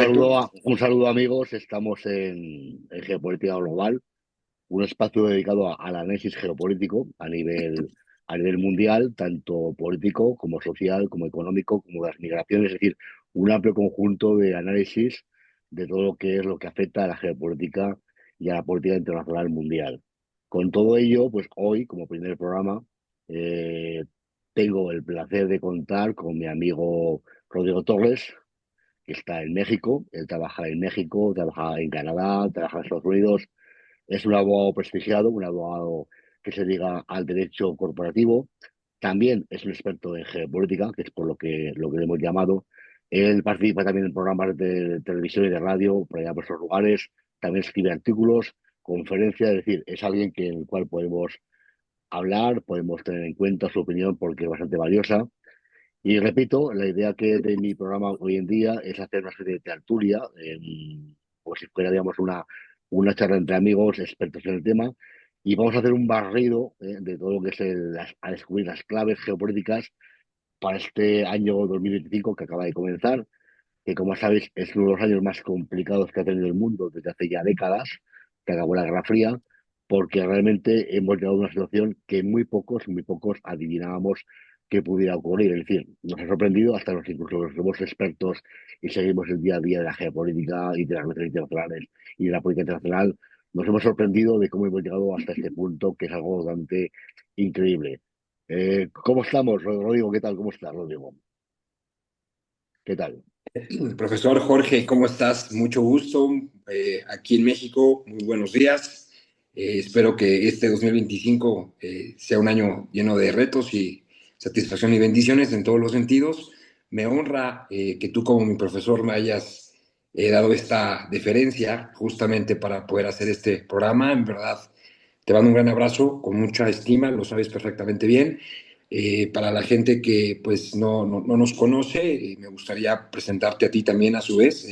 Perfecto. Un saludo amigos, estamos en Geopolítica Global, un espacio dedicado al análisis geopolítico a nivel mundial, tanto político como social, como económico, como de las migraciones, es decir, un amplio conjunto de análisis de todo lo que es lo que afecta a la geopolítica y a la política internacional mundial. Con todo ello, pues hoy, como primer programa, eh, tengo el placer de contar con mi amigo Rodrigo Torres, que está en México. Él trabaja en México, trabaja en Canadá, trabaja en Estados Unidos. Es un abogado prestigiado, un abogado que se dedica al derecho corporativo. También es un experto en geopolítica, que es por lo que le hemos llamado. Él participa también en programas de televisión y de radio por allá por esos lugares. También escribe artículos, conferencias, es decir, es alguien en el cual podemos hablar, podemos tener en cuenta su opinión porque es bastante valiosa. Y repito, la idea que de mi programa hoy en día es hacer una especie de tertulia, como si fuera, digamos, una charla entre amigos expertos en el tema, y vamos a hacer un barrido de todo lo que es a descubrir las claves geopolíticas para este año 2025 que acaba de comenzar, que como sabéis es uno de los años más complicados que ha tenido el mundo desde hace ya décadas, que acabó la Guerra Fría, porque realmente hemos llegado a una situación que muy pocos adivinábamos que pudiera ocurrir. Es decir, nos ha sorprendido hasta incluso los nuevos expertos y seguimos el día a día de la geopolítica y de las relaciones internacionales y de la política internacional. Nos hemos sorprendido de cómo hemos llegado hasta este punto, que es algo bastante increíble. ¿Cómo estamos, Rodrigo? ¿Qué tal? ¿Cómo estás, Rodrigo? ¿Qué tal? Profesor Jorge, ¿cómo estás? Mucho gusto. Aquí en México, muy buenos días. Espero que este 2025 sea un año lleno de retos y satisfacción y bendiciones en todos los sentidos. Me honra que tú como mi profesor me hayas dado esta deferencia justamente para poder hacer este programa. En verdad, te mando un gran abrazo con mucha estima, lo sabes perfectamente bien. Para la gente que pues no nos conoce, me gustaría presentarte a ti también a su vez,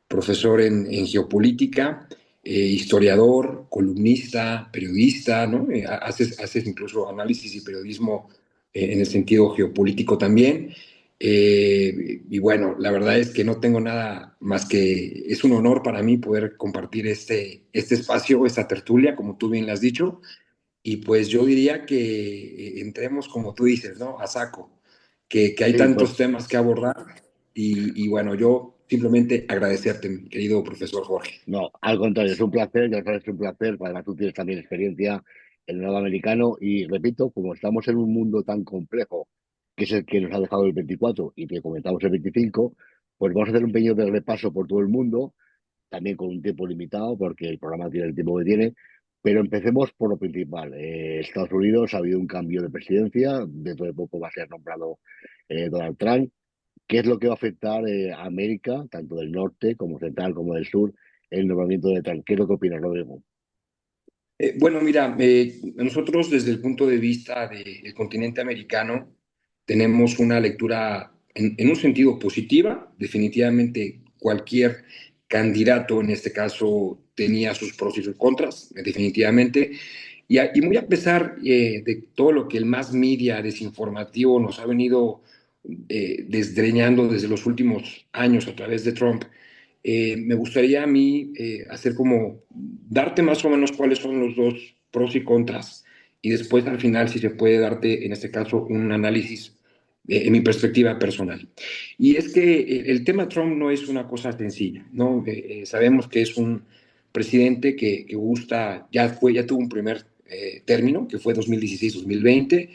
profesor en geopolítica, historiador, columnista, periodista, ¿no? Haces incluso análisis y periodismo en el sentido geopolítico también. Y bueno, la verdad es que no tengo nada más que, es un honor para mí poder compartir este espacio, esta tertulia, como tú bien lo has dicho, y pues yo diría que entremos, como tú dices, ¿no? A saco, que hay Sí, tantos temas que abordar y bueno, yo simplemente agradecerte, mi querido profesor Jorge. no, al contrario, es un placer, ya sabes, es un placer, además tú tienes también experiencia en el lado americano y repito, como estamos en un mundo tan complejo, que es el que nos ha dejado el 24 y que comentamos el 25, pues vamos a hacer un pequeño de repaso por todo el mundo, también con un tiempo limitado, porque el programa tiene el tiempo que tiene, pero empecemos por lo principal. Estados Unidos ha habido un cambio de presidencia, dentro de poco va a ser nombrado Donald Trump. ¿Qué es lo que va a afectar a América, tanto del norte como central como del sur, el nombramiento de Trump? ¿Qué es lo que opina Rodrigo? Bueno, mira, nosotros desde el punto de vista del continente americano tenemos una lectura en un sentido positiva. Definitivamente cualquier candidato en este caso tenía sus pros y sus contras, definitivamente. Y muy a pesar de todo lo que el mass media desinformativo nos ha venido desdreñando desde los últimos años a través de Trump, me gustaría a mí hacer como darte más o menos cuáles son los dos pros y contras y después al final si se puede darte en este caso un análisis en mi perspectiva personal. Y es que el tema Trump no es una cosa sencilla, ¿no? Sabemos que es un presidente que gusta, ya tuvo un primer término que fue 2016-2020.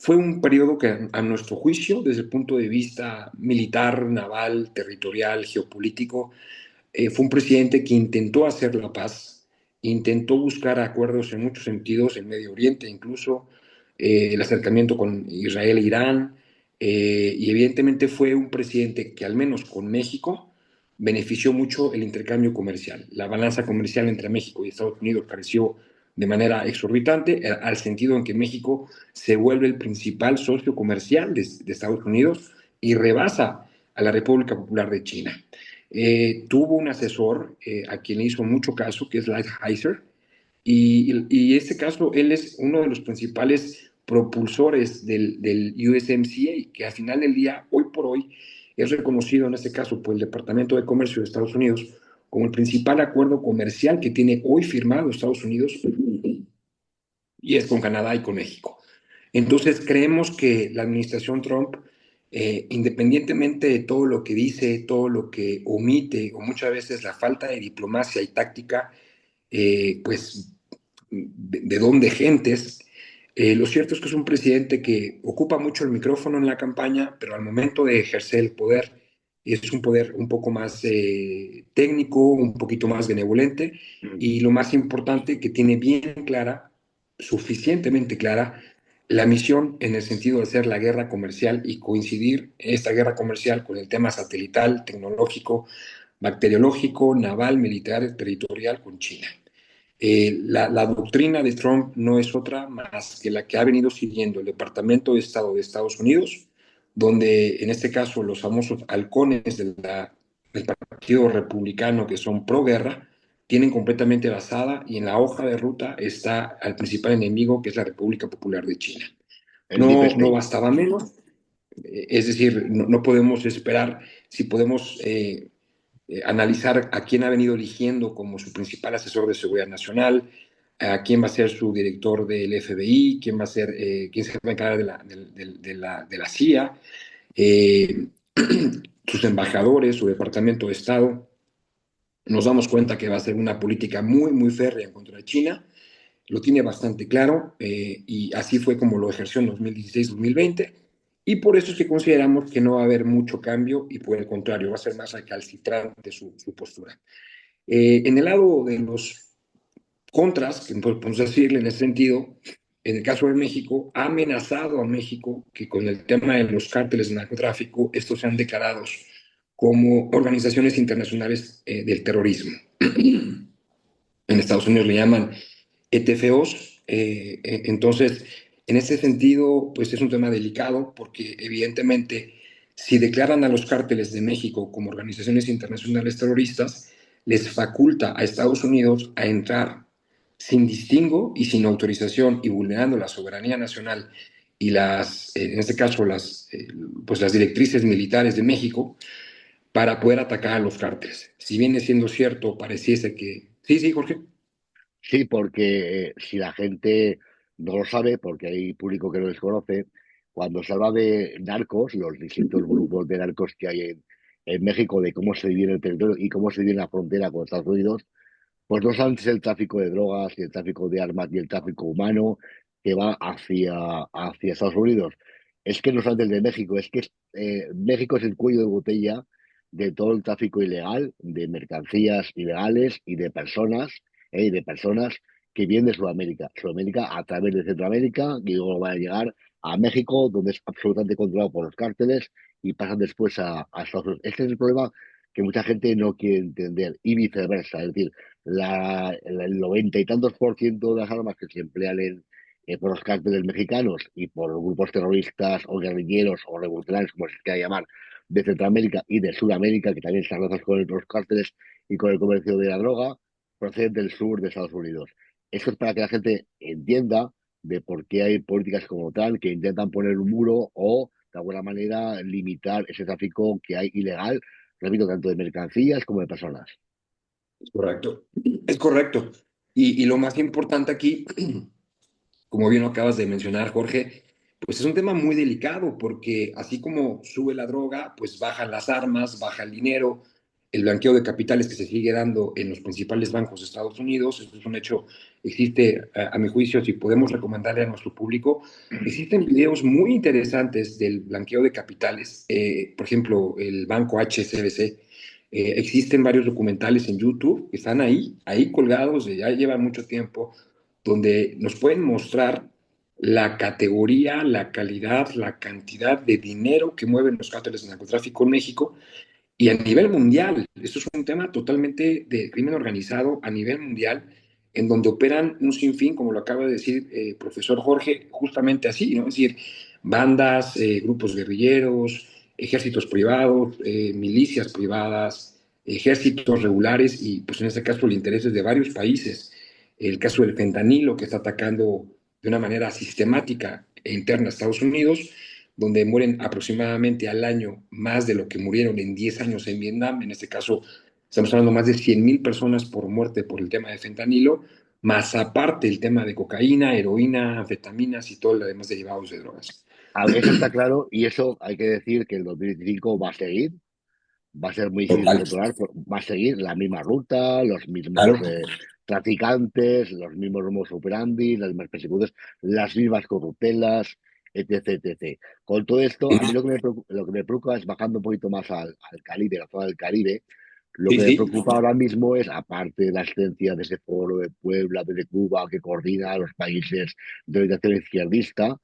Fue un periodo que, a nuestro juicio, desde el punto de vista militar, naval, territorial, geopolítico, fue un presidente que intentó hacer la paz, intentó buscar acuerdos en muchos sentidos, en Medio Oriente incluso, el acercamiento con Israel e Irán, y evidentemente fue un presidente que al menos con México benefició mucho el intercambio comercial. La balanza comercial entre México y Estados Unidos creció de manera exorbitante, al sentido en que México se vuelve el principal socio comercial de Estados Unidos y rebasa a la República Popular de China. Tuvo un asesor a quien le hizo mucho caso, que es Lighthizer, y este caso, él es uno de los principales propulsores del USMCA, que al final del día, hoy por hoy, es reconocido en este caso por el Departamento de Comercio de Estados Unidos como el principal acuerdo comercial que tiene hoy firmado Estados Unidos, y es con Canadá y con México. Entonces creemos que la administración Trump, independientemente de todo lo que dice, todo lo que omite, o muchas veces la falta de diplomacia y táctica, pues de don de gentes, lo cierto es que es un presidente que ocupa mucho el micrófono en la campaña, pero al momento de ejercer el poder es un poder un poco más técnico, un poquito más benevolente, y lo más importante, que tiene bien clara, suficientemente clara, la misión en el sentido de hacer la guerra comercial y coincidir esta guerra comercial con el tema satelital, tecnológico, bacteriológico, naval, militar, territorial con China. La doctrina de Trump no es otra más que la que ha venido siguiendo el Departamento de Estado de Estados Unidos, donde en este caso los famosos halcones del Partido Republicano, que son pro guerra, tienen completamente basada, y en la hoja de ruta está al principal enemigo, que es la República Popular de China. El Deep No State. bastaba menos, es decir, no podemos esperar, si podemos analizar a quién ha venido eligiendo como su principal asesor de seguridad nacional, a quién va a ser su director del FBI, quién va a ser, quién se va a encargar de la CIA, eh, sus embajadores, su departamento de Estado. Nos damos cuenta que va a ser una política muy, muy férrea en contra de China. Lo tiene bastante claro, y así fue como lo ejerció en 2016-2020. Y por eso es que consideramos que no va a haber mucho cambio, y por el contrario, va a ser más recalcitrante su postura. En el lado de los contras, que podemos decirle en ese sentido, en el caso de México, ha amenazado a México que con el tema de los cárteles de narcotráfico, estos sean declarados como organizaciones internacionales del terrorismo. En Estados Unidos le llaman ETFOs. Entonces, en ese sentido, pues es un tema delicado, porque evidentemente, si declaran a los cárteles de México como organizaciones internacionales terroristas, les faculta a Estados Unidos a entrar sin distingo y sin autorización, y vulnerando la soberanía nacional y en este caso, pues las directrices militares de México, para poder atacar a los cárteles. Si viene siendo cierto, pareciese que... Sí, sí, Jorge. Sí, porque si la gente no lo sabe, porque hay público que lo desconoce, cuando se habla de narcos, los distintos grupos de narcos que hay en México, de cómo se divide el territorio y cómo se divide la frontera con Estados Unidos, pues no solamente es el tráfico de drogas y el tráfico de armas y el tráfico humano que va hacia Estados Unidos. Es que no solamente el de México, es que México es el cuello de botella de todo el tráfico ilegal, de mercancías ilegales y de personas que vienen de Sudamérica. Sudamérica a través de Centroamérica y luego van a llegar a México, donde es absolutamente controlado por los cárteles y pasan después a Estados Unidos. Este es el problema que mucha gente no quiere entender y viceversa. Es decir, el 90 y tantos % de las armas que se emplean por los cárteles mexicanos y por grupos terroristas o guerrilleros o revolucionarios, como se quiera llamar, de Centroamérica y de Sudamérica, que también se relacionan con los cárteles y con el comercio de la droga, proceden del sur de Estados Unidos. Eso es para que la gente entienda de por qué hay políticas como tal que intentan poner un muro o, de alguna manera, limitar ese tráfico que hay ilegal, repito, tanto de mercancías como de personas. Es correcto. Es correcto. Y lo más importante aquí, como bien lo acabas de mencionar, Jorge, pues es un tema muy delicado, porque así como sube la droga, pues bajan las armas, baja el dinero, el blanqueo de capitales que se sigue dando en los principales bancos de Estados Unidos. Eso es un hecho, existe, a mi juicio, si podemos recomendarle a nuestro público, existen videos muy interesantes del blanqueo de capitales, por ejemplo, el banco HSBC. Existen varios documentales en YouTube que están ahí colgados, ya llevan mucho tiempo, donde nos pueden mostrar la categoría, la calidad, la cantidad de dinero que mueven los cárteles de narcotráfico en México y a nivel mundial. Esto es un tema totalmente de crimen organizado a nivel mundial, en donde operan un sinfín, como lo acaba de decir profesor Jorge, justamente así, ¿no? Es decir, bandas, grupos guerrilleros, ejércitos privados, milicias privadas, ejércitos regulares, y pues en este caso el interés es de varios países. El caso del fentanilo, que está atacando de una manera sistemática e interna a Estados Unidos, donde mueren aproximadamente al año más de lo que murieron en 10 años en Vietnam. En este caso, estamos hablando de más de 100,000 personas por muerte por el tema de fentanilo, más aparte el tema de cocaína, heroína, anfetaminas y todo lo demás derivados de drogas. A ver, eso está claro y eso hay que decir que el 2025 va a seguir, va a ser muy difícil de Total. controlar, va a seguir la misma ruta, los mismos Claro. traficantes, los mismos modus operandi, las mismas persecuciones, las mismas corruptelas, etc, etc. Con todo esto, a mí lo que me preocupa es bajando un poquito más al Caribe, la zona del Caribe. Lo Sí, que me sí. preocupa ahora mismo es, aparte de la existencia de ese foro de Puebla, de Cuba, que coordina a los países de orientación izquierdista,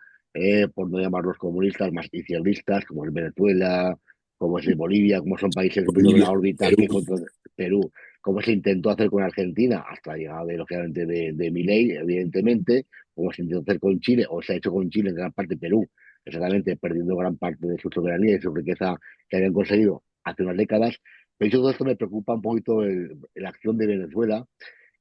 por no llamarlos comunistas, más izquierdistas, como es Venezuela, como es Bolivia, como son países un poquito de la Bolivia, órbita Perú. que contra Perú, como se intentó hacer con Argentina, hasta la llegada lógicamente, de Milei, evidentemente, como se intentó hacer con Chile, o se ha hecho con Chile en gran parte Perú, exactamente, perdiendo gran parte de su soberanía y su riqueza que habían conseguido hace unas décadas. Pero todo esto me preocupa un poquito la acción de Venezuela,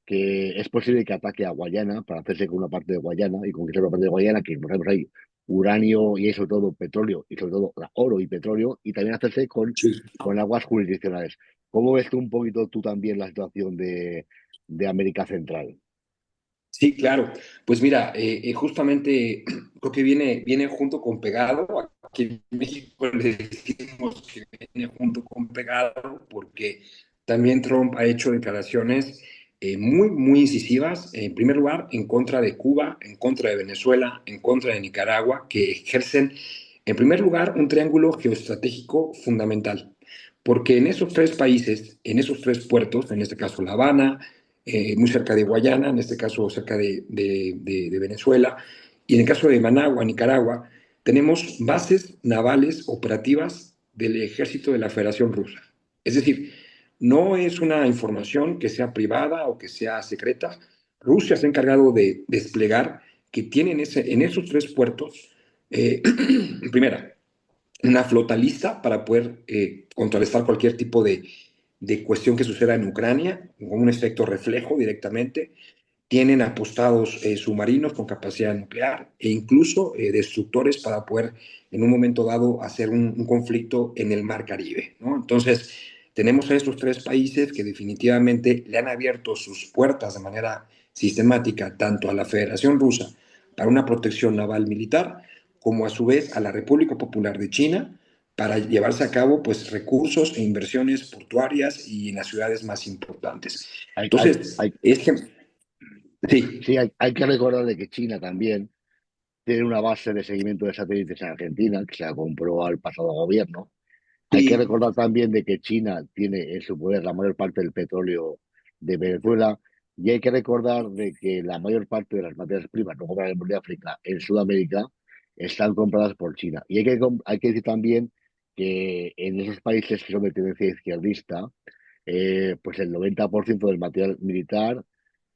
que es posible que ataque a Guayana para hacerse con una parte de Guayana y conquistar una parte de Guayana, que por ejemplo hay uranio y hay sobre todo petróleo y sobre todo oro y petróleo, y también hacerse Sí. con aguas jurisdiccionales. ¿Cómo ves tú un poquito tú también la situación de América Central? Sí, claro. Pues mira, justamente creo que viene junto con pegado. Aquí en México le decimos que viene junto con pegado porque también Trump ha hecho declaraciones muy, muy incisivas, en primer lugar, en contra de Cuba, en contra de Venezuela, en contra de Nicaragua, que ejercen, en primer lugar, un triángulo geoestratégico fundamental. Porque en esos tres países, en esos tres puertos, en este caso La Habana, muy cerca de Guayana, en este caso cerca de Venezuela, y en el caso de Managua, Nicaragua, tenemos bases navales operativas del ejército de la Federación Rusa. Es decir, no es una información que sea privada o que sea secreta. Rusia se ha encargado de desplegar que tienen en esos tres puertos, primera, una flota lista para poder contrarrestar cualquier tipo de cuestión que suceda en Ucrania, con un efecto reflejo directamente. Tienen apostados submarinos con capacidad nuclear e incluso destructores para poder en un momento dado hacer un conflicto en el Mar Caribe, ¿no? Entonces, tenemos a estos tres países que definitivamente le han abierto sus puertas de manera sistemática tanto a la Federación Rusa para una protección naval militar, como a su vez a la República Popular de China para llevarse a cabo pues recursos e inversiones portuarias y en las ciudades más importantes. Hay, hay, Entonces, hay, es que sí, sí, hay que recordar de que China también tiene una base de seguimiento de satélites en Argentina, que se la compró al pasado gobierno. Hay que sí, recordar también de que China tiene en su poder la mayor parte del petróleo de Venezuela y hay que recordar de que la mayor parte de las materias primas no compradas en África, en Sudamérica, están compradas por China. Y hay que decir también que en esos países que son de tendencia izquierdista, pues el 90% del material militar,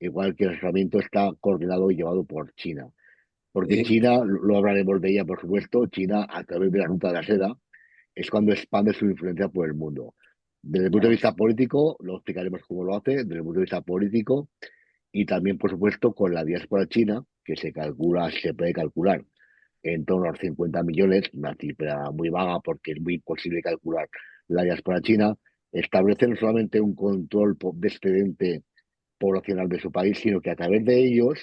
igual que el armamento, está coordinado y llevado por China. Porque sí, China, lo hablaremos de ella, por supuesto, China a través de la ruta de la seda, es cuando expande su influencia por el mundo. Desde el punto de claro. vista político, lo explicaremos cómo lo hace, desde el punto de vista político y también, por supuesto, con la diáspora china, que se puede calcular en torno a los 50 millones, una cifra muy vaga porque es muy imposible calcular la diáspora china, establece no solamente un control de excedente poblacional de su país, sino que a través de ellos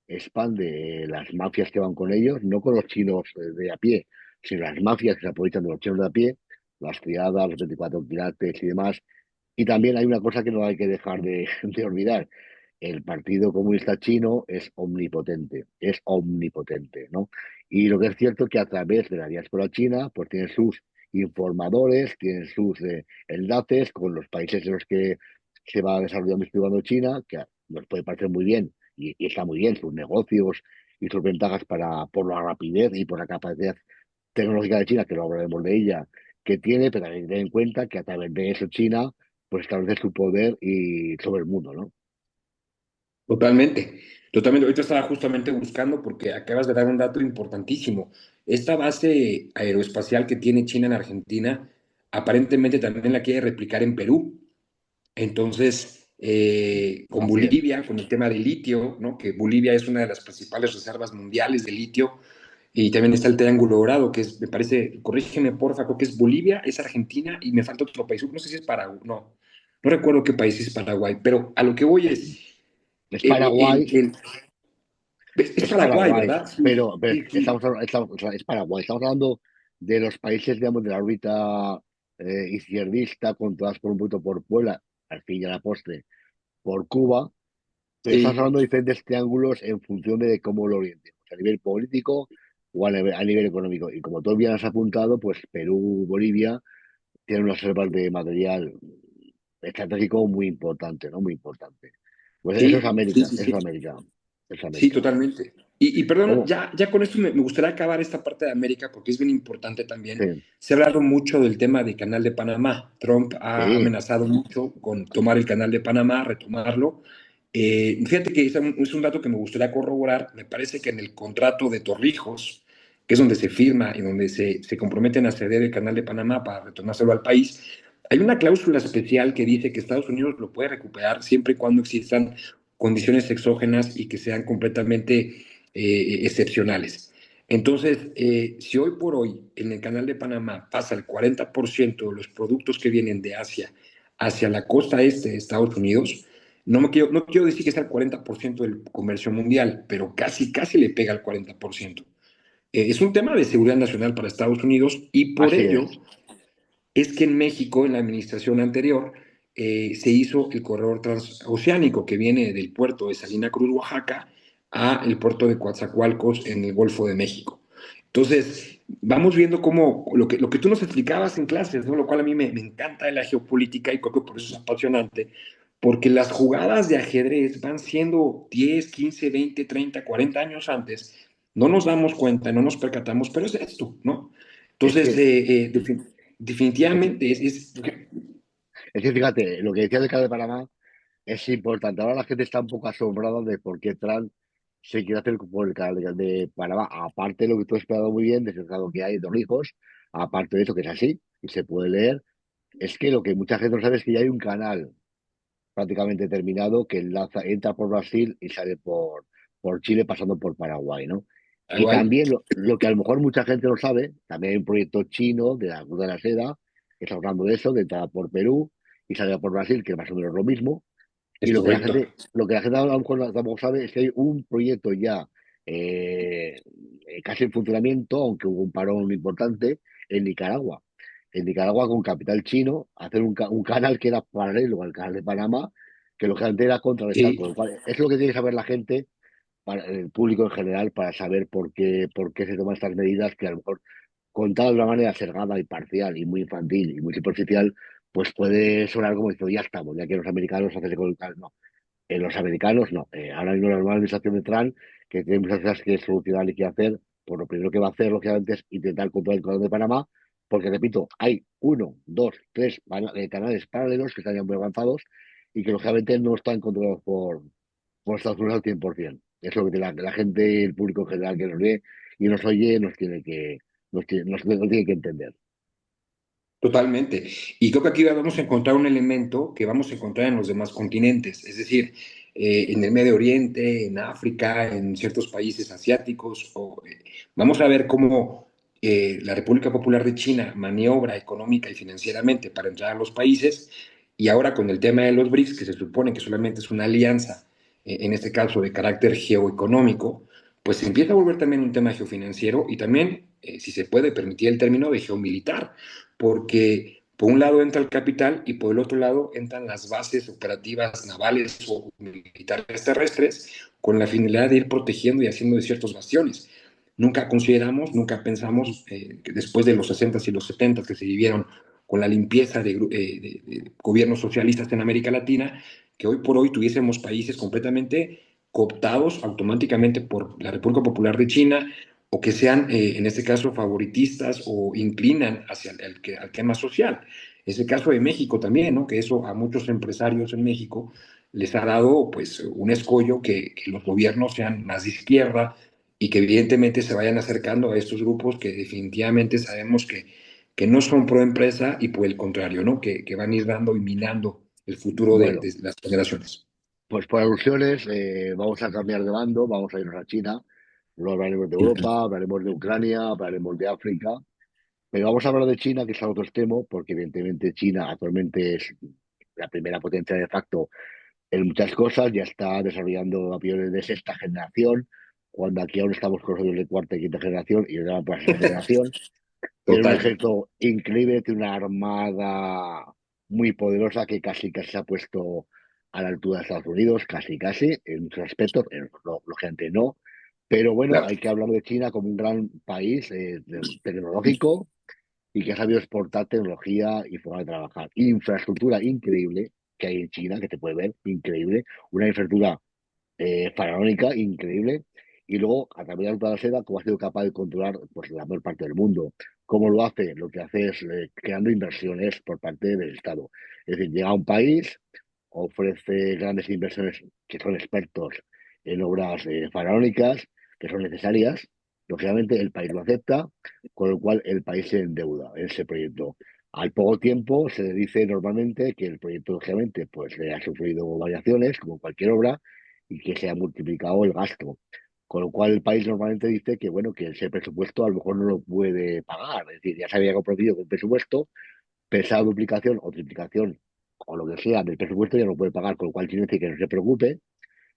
expande las mafias que van con ellos, no con los chinos de a pie, sino las mafias que se aprovechan de los chinos de a pie, las criadas, los 24 quilates y demás. Y también hay una cosa que no hay que dejar de olvidar. El Partido Comunista Chino es omnipotente, ¿no? Y lo que es cierto es que a través de la diáspora china, pues tienen sus informadores, tienen sus enlaces con los países en los que se va desarrollando y estudiando China, que nos puede parecer muy bien y está muy bien sus negocios y sus ventajas por la rapidez y por la capacidad tecnológica de China, que lo hablaremos de ella, que tiene, pero hay que tener en cuenta que a través de eso China pues establece su poder y sobre el mundo, ¿no? Totalmente, totalmente. Ahorita estaba justamente buscando porque acabas de dar un dato importantísimo. Esta base aeroespacial que tiene China en Argentina, aparentemente también la quiere replicar en Perú. Entonces, con Así es. Bolivia, con el tema del litio, ¿no? Que Bolivia es una de las principales reservas mundiales de litio, y también está el Triángulo Dorado, que es, me parece, corrígeme porfa, creo que es Bolivia, es Argentina y me falta otro país, no sé si es Paraguay, no, no recuerdo qué país es Paraguay, pero a lo que voy es, Es eh, Paraguay, el, el- es es Paraguay, Paraguay, ¿verdad? Sí, pero sí, sí, o sea, es Paraguay. Estamos hablando de los países, digamos, de la órbita izquierdista, controlados por un punto por Puebla, al fin y a la postre, por Cuba. Pero estamos sí, hablando de diferentes triángulos en función de cómo lo orientemos, a nivel político o a nivel económico. Y como tú bien has apuntado, pues Perú, Bolivia tienen unas reservas de material estratégico muy importante, ¿no? Muy importante. Pues eso es sí, sí, América, sí, eso es sí. América, eso es Sí, América. totalmente. Y perdón, ¿Cómo? ya con esto me gustaría acabar esta parte de América porque es bien importante también. Sí, Se ha hablado mucho del tema del Canal de Panamá. Trump ha sí, amenazado mucho con tomar el Canal de Panamá, retomarlo. Fíjate que es un dato que me gustaría corroborar. Me parece que en el contrato de Torrijos, que es donde se firma y donde se comprometen a ceder el Canal de Panamá para retornárselo al país, hay una cláusula especial que dice que Estados Unidos lo puede recuperar siempre y cuando existan condiciones exógenas y que sean completamente excepcionales. Entonces, si hoy por hoy en el Canal de Panamá pasa el 40% de los productos que vienen de Asia hacia la costa este de Estados Unidos, no quiero decir que sea el 40% del comercio mundial, pero casi, casi le pega al 40%. Es un tema de seguridad nacional para Estados Unidos y por así ello es. es que en México, en la administración anterior, se hizo el corredor transoceánico que viene del puerto de Salina Cruz, Oaxaca, a el puerto de Coatzacoalcos en el Golfo de México. Entonces, vamos viendo cómo lo que tú nos explicabas en clases, ¿no? Lo cual a mí me encanta de la geopolítica y creo que por eso es apasionante, porque las jugadas de ajedrez van siendo 10, 15, 20, 30, 40 años antes, no nos damos cuenta, no nos percatamos, pero es esto, ¿no? Es Entonces, que, es, definitivamente es que fíjate, lo que decía del Canal de Panamá es importante. Ahora la gente está un poco asombrada de por qué Trump se quiere hacer por el canal de Panamá. Aparte de lo que tú has explicado muy bien, de ese tratado que hay, dos hijos, aparte de eso, que es así, y se puede leer, es que lo que mucha gente no sabe es que ya hay un canal prácticamente terminado que entra por Brasil y sale por Chile pasando por Paraguay, ¿no? Y igual. también lo que a lo mejor mucha gente no sabe, también hay un proyecto chino de la Ruta de la Seda, que está hablando de eso, de entrar por Perú y salir por Brasil, que es más o menos lo mismo. Y Es correcto. lo que la gente a lo mejor tampoco sabe es que hay un proyecto ya casi en funcionamiento, aunque hubo un parón importante, en Nicaragua. En Nicaragua, con capital chino, hacer un canal que era paralelo al canal de Panamá, que lógicamente era contrarrestar, Sí, con lo cual es lo que tiene que saber la gente, el público en general, para saber por qué se toman estas medidas que a lo mejor contada de una manera sesgada y parcial y muy infantil y muy superficial, pues puede sonar como diciendo, ya estamos, ya que los americanos hacen con el no. Los americanos no. Ahora mismo la nueva administración de Trump, que tiene muchas cosas que solucionar y que hacer, pues lo primero que va a hacer, lógicamente, es intentar controlar el canal de Panamá, porque, repito, hay uno, dos, tres canales paralelos que están ya muy avanzados y que, lógicamente, no están controlados por Estados Unidos al 100%. Es lo que la gente, el público en general que nos ve y nos oye, nos tiene que entender. totalmente. Y creo que aquí vamos a encontrar un elemento que vamos a encontrar en los demás continentes, es decir, en el Medio Oriente, en África, en ciertos países asiáticos. Vamos a ver cómo la República Popular de China maniobra económica y financieramente para entrar a los países. Y ahora con el tema de los BRICS, que se supone que solamente es una alianza, en este caso de carácter geoeconómico, pues se empieza a volver también un tema geofinanciero y también, si se puede permitir el término, de geomilitar porque por un lado entra el capital y por el otro lado entran las bases operativas navales o militares terrestres con la finalidad de ir protegiendo y haciendo de ciertos bastiones. Nunca consideramos, nunca pensamos que después de los 60 y los 70 que se vivieron con la limpieza de gobiernos socialistas en América Latina, que hoy por hoy tuviésemos países completamente cooptados automáticamente por la República Popular de China, o que sean, en este caso, favoritistas o inclinan hacia al tema social. Es el caso de México también, ¿no? Que eso a muchos empresarios en México les ha dado pues un escollo que los gobiernos sean más de izquierda y que evidentemente se vayan acercando a estos grupos que definitivamente sabemos que no son pro empresa y por el contrario, ¿no? Que van a ir dando y minando el futuro Bueno, de las generaciones. pues por alusiones, vamos a cambiar de bando, vamos a irnos a China. Luego hablaremos de Claro. Europa, hablaremos de Ucrania, hablaremos de África. Pero vamos a hablar de China, que es otro extremo, porque evidentemente China actualmente es la primera potencia de facto en muchas cosas, ya está desarrollando aviones de sexta generación, cuando aquí aún estamos con los aviones de cuarta y quinta generación y ahora para sexta generación. Tiene un Total. ejército increíble, tiene una armada muy poderosa que casi casi se ha puesto a la altura de Estados Unidos, casi casi, en muchos aspectos, lógicamente no. Pero bueno, Claro. hay que hablar de China como un gran país tecnológico y que ha sabido exportar tecnología y forma de trabajar. Infraestructura increíble que hay en China, que te puede ver, increíble. Una infraestructura faraónica, increíble. Y luego, a través de la Ruta de la Seda, cómo ha sido capaz de controlar pues, la mayor parte del mundo. ¿Cómo lo hace? Lo que hace es creando inversiones por parte del Estado. Es decir, llega a un país, ofrece grandes inversiones que son expertos en obras faraónicas, que son necesarias. Lógicamente, el país lo acepta, con lo cual el país se endeuda en ese proyecto. Al poco tiempo se dice normalmente que el proyecto, lógicamente, pues ha sufrido variaciones, como cualquier obra, y que se ha multiplicado el gasto. Con lo cual el país normalmente dice que, bueno, que ese presupuesto a lo mejor no lo puede pagar. Es decir, ya se había comprometido con el presupuesto, pero esa duplicación o triplicación o lo que sea del presupuesto ya no lo puede pagar, con lo cual tiene que no se preocupe,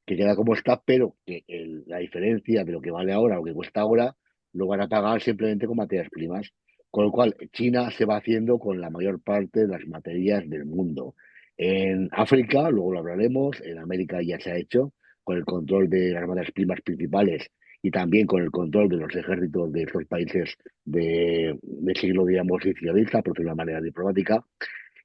que queda como está, pero que la diferencia de lo que vale ahora o que cuesta ahora lo van a pagar simplemente con materias primas. Con lo cual, China se va haciendo con la mayor parte de las materias del mundo. En África, luego lo hablaremos, en América ya se ha hecho, con el control de las materias primas principales y también con el control de los ejércitos de esos países de siglo, digamos, izquierdista, por decirlo de una manera diplomática.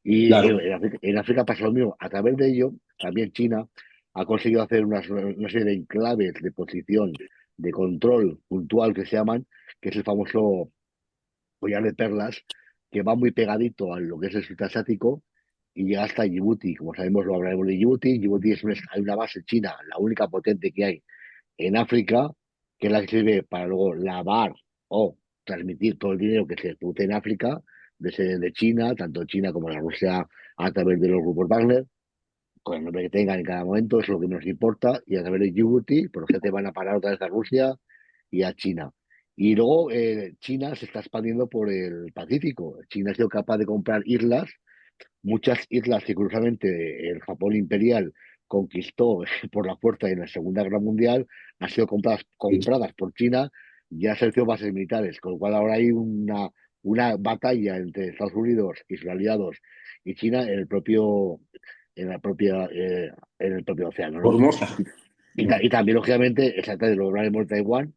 Y Claro. En África pasa lo mismo. A través de ello, también China ha conseguido hacer una serie de enclaves de posición, de control puntual que se llaman, que es el famoso collar de perlas, que va muy pegadito a lo que es el sudeste asiático y llega hasta Djibouti. Como sabemos, lo hablaremos de Djibouti. Djibouti hay una base china, la única potente que hay en África, que es la que sirve para luego lavar o transmitir todo el dinero que se produce en África, de China, tanto China como la Rusia, a través de los grupos Wagner, con el nombre que tengan en cada momento, eso es lo que nos importa, y a través de Djibouti, por los que te van a parar otra vez a Rusia y a China. Y luego China se está expandiendo por el Pacífico. China ha sido capaz de comprar islas, muchas islas que curiosamente el Japón imperial conquistó por la fuerza en la Segunda Guerra Mundial, han sido compradas por China y han sido bases militares, con lo cual ahora hay una batalla entre Estados Unidos y sus aliados y China en la propia, en el propio océano, ¿no? Formosa. Y también, lógicamente, exactamente, lo hablaremos de Taiwán,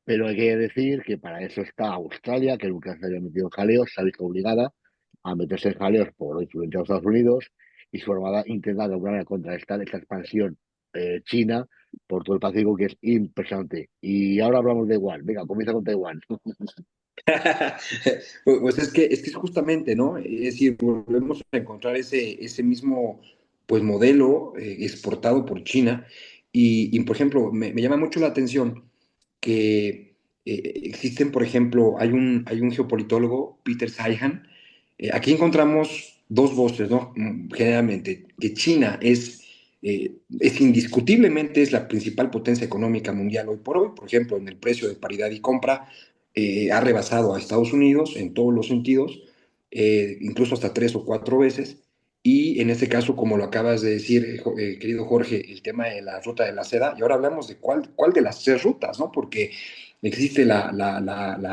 pero hay que decir que para eso está Australia, que nunca se había metido en jaleos, se ha visto obligada a meterse en jaleos por influencia de Estados Unidos y su armada intenta de alguna manera contrarrestar esta expansión china por todo el Pacífico, que es impresionante. Y ahora hablamos de Taiwán. Venga, comienza con Taiwán. Pues es que es justamente, ¿no? Es decir, volvemos a encontrar ese mismo pues, modelo exportado por China. Por ejemplo, me llama mucho la atención que existen, por ejemplo, hay un geopolitólogo, Peter Seihan. Aquí encontramos dos voces, ¿no? Generalmente, que China es indiscutiblemente es la principal potencia económica mundial hoy por hoy. Por ejemplo, en el precio de paridad y compra ha rebasado a Estados Unidos en todos los sentidos, incluso hasta tres o cuatro veces. Y en este caso, como lo acabas de decir, querido Jorge, el tema de la ruta de la seda, y ahora hablamos de cuál de las tres rutas, ¿no? Porque existe la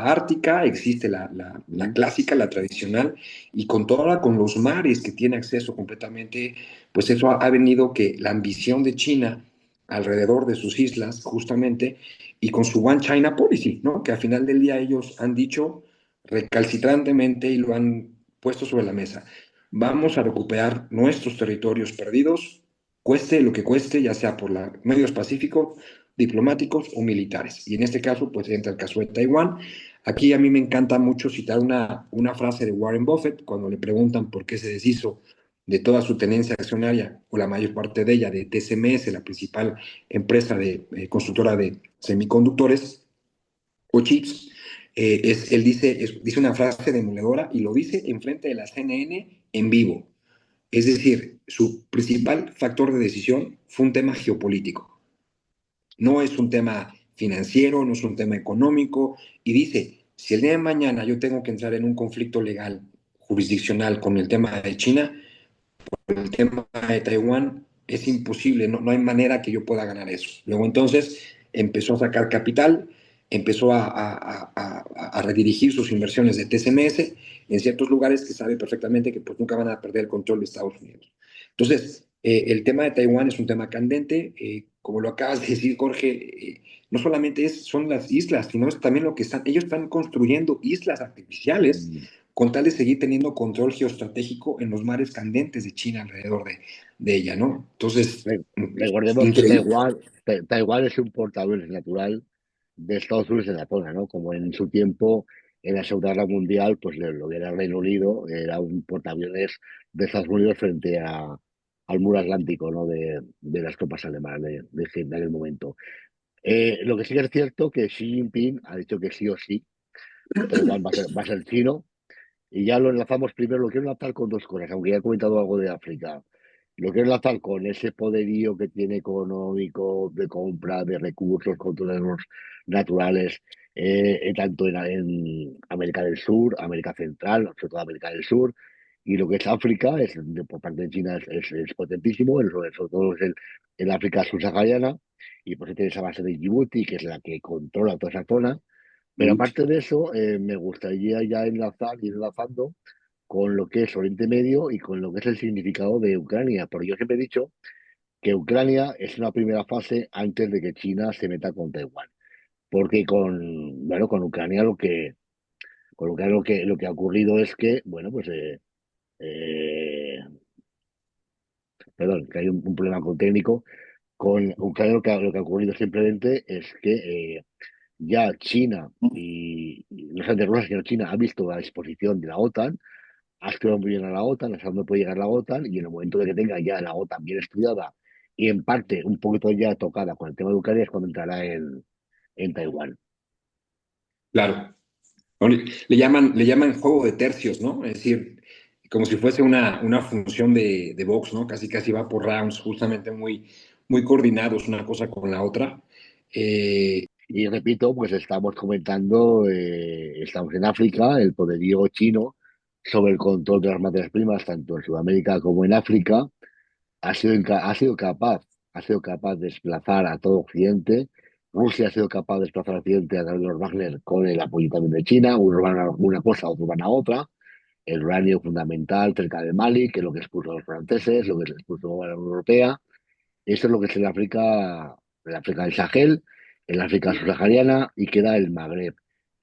ártica, existe la Mm. clásica, la tradicional, y con toda, con los mares que tiene acceso completamente, pues eso ha venido que la ambición de China alrededor de sus islas, justamente, y con su One China Policy, ¿no? Que al final del día ellos han dicho recalcitrantemente y lo han puesto sobre la mesa. Vamos a recuperar nuestros territorios perdidos, cueste lo que cueste, ya sea por medios pacíficos, diplomáticos o militares. Y en este caso, pues entra el caso de Taiwán. Aquí a mí me encanta mucho citar una frase de Warren Buffett cuando le preguntan por qué se deshizo de toda su tenencia accionaria, o la mayor parte de ella, de TSMS, la principal empresa constructora de semiconductores o chips. Él dice una frase demoledora y lo dice enfrente de la CNN en vivo. Es decir, su principal factor de decisión fue un tema geopolítico. No es un tema financiero, no es un tema económico, y dice, si el día de mañana yo tengo que entrar en un conflicto legal, jurisdiccional con el tema de China, el tema de Taiwán es imposible, no hay manera que yo pueda ganar eso. Luego entonces empezó a sacar capital, empezó a redirigir sus inversiones de TSMS en ciertos lugares que sabe perfectamente que pues nunca van a perder el control de Estados Unidos. Entonces, el tema de Taiwán es un tema candente, como lo acabas de decir, Jorge, no solamente son las islas, sino es también lo que ellos están construyendo islas artificiales Mm. con tal de seguir teniendo control geoestratégico en los mares candentes de China alrededor de ella, ¿no? Entonces, Recordemos que increíble. Taiwán es un portaaviones natural de Estados Unidos en la zona, ¿no? Como en su tiempo, en la Segunda Guerra Mundial, pues lo que era el Reino Unido, era un portaaviones de Estados Unidos frente al muro atlántico, ¿no? De las tropas alemanas de aquel momento. Lo que sí que es cierto que Xi Jinping ha dicho que sí o sí, Taiwán va a ser chino, y ya lo enlazamos primero, lo quiero enlazar con dos cosas, aunque ya he comentado algo de África. Lo quiero enlazar con ese poderío que tiene económico, de compra, de recursos, controles naturales, tanto en América del Sur, América Central, sobre todo América del Sur, y lo que es África, por parte de China es potentísimo, sobre todo es el África subsahariana, y por eso tiene esa base de Djibouti, que es la que controla toda esa zona. Pero aparte de eso, me gustaría ya ir enlazando con lo que es Oriente Medio y con lo que es el significado de Ucrania. Porque yo siempre he dicho que Ucrania es una primera fase antes de que China se meta con Taiwán. Porque bueno, con Ucrania lo que ha ocurrido es que, bueno, pues, eh, perdón, que hay un problema con técnico. Con Ucrania lo que ha ocurrido simplemente es que ya China y no solamente Rusia, sino China ha visto la disposición de la OTAN, ha estudiado muy bien a la OTAN, hasta dónde puede llegar la OTAN, y en el momento de que tenga ya la OTAN bien estudiada y en parte un poquito ya tocada con el tema de Ucrania, es cuando entrará en Taiwán. Claro. Le llaman juego de tercios, ¿no? Es decir, como si fuese una función de box, ¿no? Casi casi va por rounds, justamente muy coordinados una cosa con la otra. Eh, Y repito, pues estamos comentando, estamos en África, el poderío chino sobre el control de las materias primas, tanto en Sudamérica como en África, ha sido capaz de desplazar a todo Occidente. Rusia ha sido capaz de desplazar a Occidente a través de los Wagner con el apoyo también de China. Unos van a una cosa, otros van a otra. El uranio fundamental cerca de Mali, que es lo que expuso a los franceses, lo que les expuso a la Unión Europea. Eso es lo que es el África del Sahel, el África subsahariana y queda el Magreb.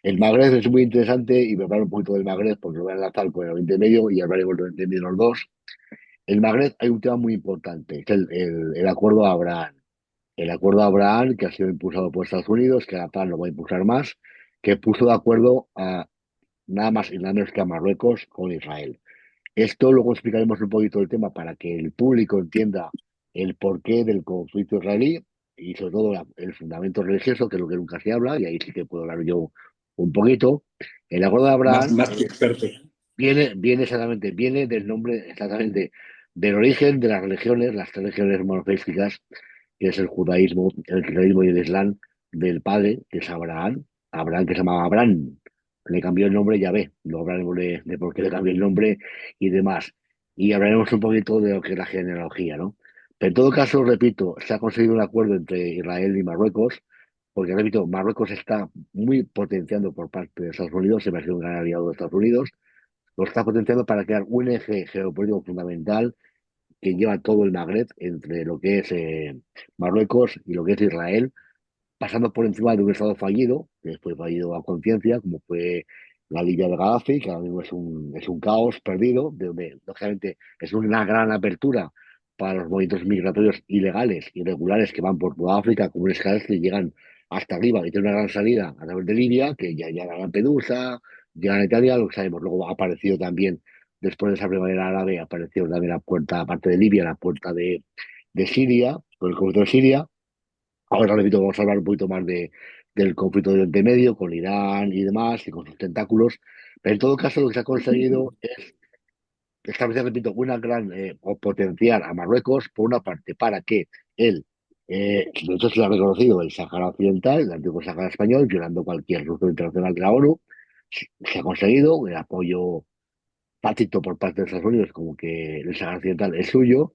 El Magreb es muy interesante y me hablar un poquito del Magreb porque lo voy a enlazar con el Oriente Medio y hablaremos del Oriente Medio los dos. El Magreb hay un tema muy importante, que es el acuerdo de Abraham. El acuerdo de Abraham, que ha sido impulsado por Estados Unidos, que la PAN lo va a impulsar más, que puso de acuerdo a nada más y nada menos que a Marruecos con Israel. Esto luego explicaremos un poquito el tema para que el público entienda el porqué del conflicto israelí y sobre todo el fundamento religioso, que es lo que nunca se habla, y ahí sí que puedo hablar yo un poquito. El acuerdo de más, Abraham más que experto. viene exactamente, viene del nombre exactamente del origen de las religiones, las tres religiones monoteísticas, que es el judaísmo, el cristianismo y el islam, del padre, que es Abraham, Abraham que se llamaba Abraham, le cambió el nombre Yahvé, luego hablaremos de por qué le cambió el nombre y demás. Y hablaremos un poquito de lo que es la genealogía, ¿no? Pero en todo caso, repito, se ha conseguido un acuerdo entre Israel y Marruecos, porque repito, Marruecos está muy potenciando por parte de Estados Unidos, se me ha sido un gran aliado de Estados Unidos, lo está potenciando para crear un eje geopolítico fundamental que lleva todo el Magreb entre lo que es Marruecos y lo que es Israel, pasando por encima de un Estado fallido, que fue fallido a conciencia, como fue la Libia de Gaddafi, que ahora mismo es un caos perdido, de donde, lógicamente, es una gran apertura para los movimientos migratorios ilegales, irregulares, que van por toda África, como escalas que llegan hasta arriba y tienen una gran salida a través de Libia, que ya llegan a Lampedusa, llegan a Italia, lo que sabemos. Luego ha aparecido también, después de esa primavera árabe, apareció también la puerta, aparte de Libia, la puerta de Siria, con el conflicto de Siria. Ahora, repito, vamos a hablar un poquito más del conflicto de Oriente Medio con Irán y demás, y con sus tentáculos. Pero en todo caso, lo que se ha conseguido es establecer, repito, una gran o potenciar a Marruecos, por una parte, para que él De hecho, se lo ha reconocido el Sáhara Occidental, el antiguo Sáhara Español, violando cualquier resolución internacional de la ONU. Se ha conseguido el apoyo tácito por parte de Estados Unidos, como que el Sáhara Occidental es suyo.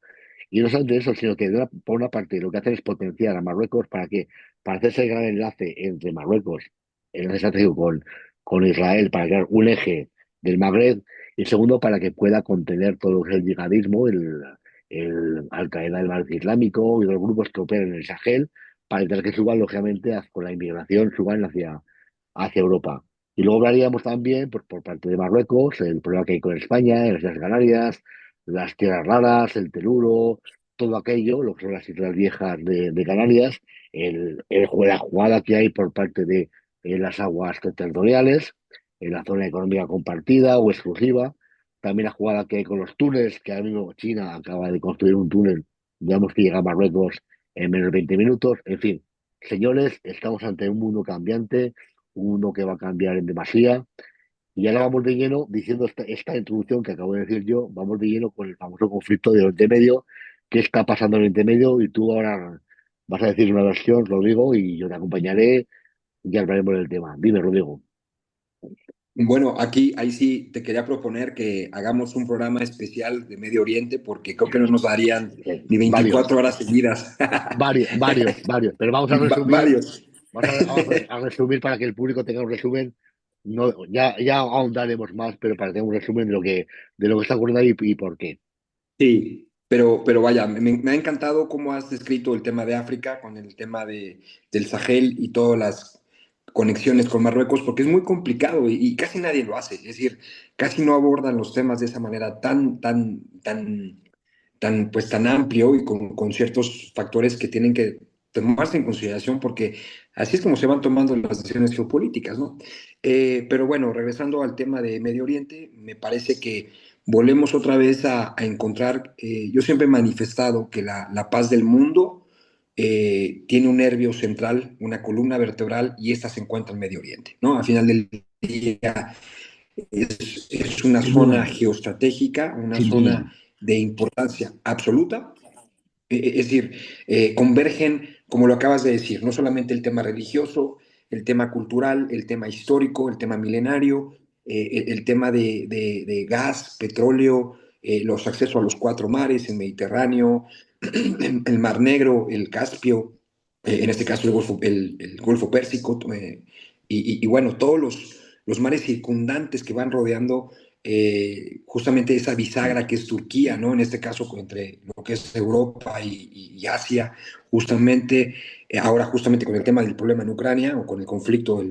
Y no solamente eso, sino que por una parte lo que hacen es potenciar a Marruecos para que, para hacerse el gran enlace entre Marruecos, el enlace estratégico con Israel, para crear un eje del Magreb, y segundo, para que pueda contener todo lo que es el yihadismo, el Al-Qaeda del Magreb Islámico y los grupos que operan en el Sahel, para evitar que suban, lógicamente, con la inmigración, suban hacia Europa. Y luego hablaríamos también, pues, por parte de Marruecos, el problema que hay con España, en las Islas Canarias, las tierras raras, el teluro, todo aquello, lo que son las islas viejas de Canarias, la jugada que hay por parte de las aguas territoriales, en la zona económica compartida o exclusiva, también la jugada que hay con los túneles, que ahora mismo China acaba de construir un túnel, digamos que llega a Marruecos en menos de 20 minutos, en fin. Señores, estamos ante un mundo cambiante, uno que va a cambiar en demasía. Y ahora vamos de lleno, diciendo esta introducción que acabo de decir yo, vamos de lleno con el famoso conflicto de Oriente Medio. ¿Qué está pasando en Oriente Medio? Y tú ahora vas a decir una versión, Rodrigo, y yo te acompañaré y hablaremos del tema. Dime, Rodrigo. Bueno, aquí, ahí sí te quería proponer que hagamos un programa especial de Medio Oriente porque creo que no nos darían ni Varios, 24 horas seguidas. varios. Pero vamos a resumir, Varios. vamos a resumir para que el público tenga un resumen. No, ya ahondaremos más, pero para tener un resumen de lo que está ocurriendo ahí y por qué. Sí, pero vaya, me ha encantado cómo has descrito el tema de África con el tema del Sahel y todas las conexiones con Marruecos, porque es muy complicado y casi nadie lo hace. Es decir, casi no abordan los temas de esa manera pues, tan amplio y con ciertos factores que tienen que tomarse en consideración, porque así es como se van tomando las decisiones geopolíticas, ¿no? Pero bueno, regresando al tema de Medio Oriente, me parece que volvemos otra vez a encontrar, yo siempre he manifestado que la paz del mundo tiene un nervio central, una columna vertebral, y esta se encuentra en Medio Oriente, ¿no? Al final del día es una Sin duda, zona geoestratégica, una sin duda. zona de importancia absoluta. Es decir, convergen, como lo acabas de decir, no solamente el tema religioso, el tema cultural, el tema histórico, el tema milenario, el tema de gas, petróleo, los accesos a los cuatro mares, el Mediterráneo, el Mar Negro, el Caspio, en este caso el Golfo Pérsico, y bueno, todos los mares circundantes que van rodeando justamente esa bisagra que es Turquía, ¿no? En este caso, entre lo que es Europa y Asia, justamente, ahora justamente con el tema del problema en Ucrania o con el conflicto,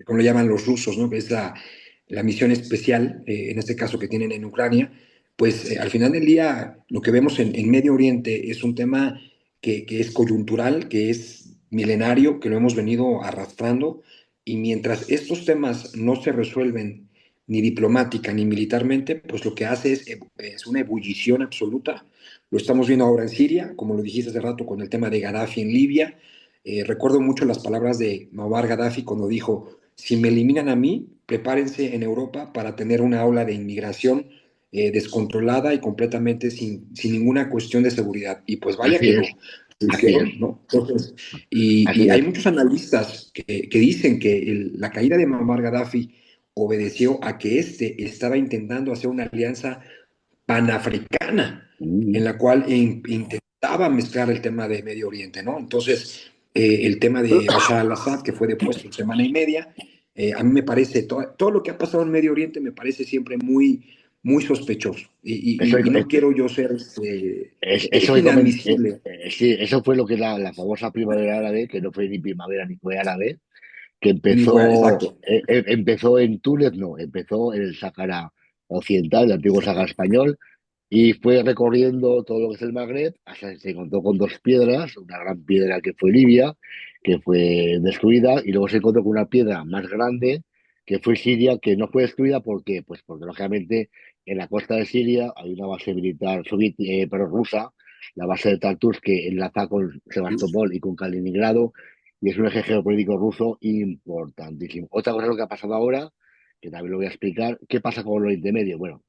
como lo llaman los rusos, ¿no? Que es la misión especial, en este caso que tienen en Ucrania, pues al final del día lo que vemos en Medio Oriente es un tema que es coyuntural, que es milenario, que lo hemos venido arrastrando, y mientras estos temas no se resuelven ni diplomática ni militarmente, pues lo que hace es una ebullición absoluta. Lo estamos viendo ahora en Siria, como lo dijiste hace rato con el tema de Gaddafi en Libia. Recuerdo mucho las palabras de Muammar Gaddafi cuando dijo, si me eliminan a mí, prepárense en Europa para tener una ola de inmigración descontrolada y completamente sin ninguna cuestión de seguridad. Y pues vaya Así que es, lo así es, hicieron, ¿no? Entonces, así y hay es. muchos analistas que dicen que la caída de Muammar Gaddafi obedeció a que éste estaba intentando hacer una alianza panafricana, en Mm. la cual intentaba mezclar el tema de Medio Oriente, ¿no? Entonces, el tema de Bashar al-Assad, que fue depuesto en semana y media, a mí me parece, todo lo que ha pasado en Medio Oriente me parece siempre muy sospechoso. Eso, Y no quiero yo ser, eso es que inadmisible. sí, eso fue lo que la famosa primavera árabe, que no fue ni primavera ni fue árabe, que Ni fue, empezó, exacto. empezó en Túnez, no, empezó en el Sáhara Occidental, el antiguo Sáhara Español, y fue recorriendo todo lo que es el Magreb hasta que se encontró con dos piedras, una gran piedra que fue Libia, que fue destruida, y luego se encontró con una piedra más grande, que fue Siria, que no fue destruida porque, pues porque lógicamente en la costa de Siria hay una base militar pero rusa, la base de Tartus, que enlaza con Sebastopol y con Kaliningrado, y es un eje geopolítico ruso importantísimo. Otra cosa es lo que ha pasado ahora, que también lo voy a explicar. ¿Qué pasa con el Oriente Medio? Bueno,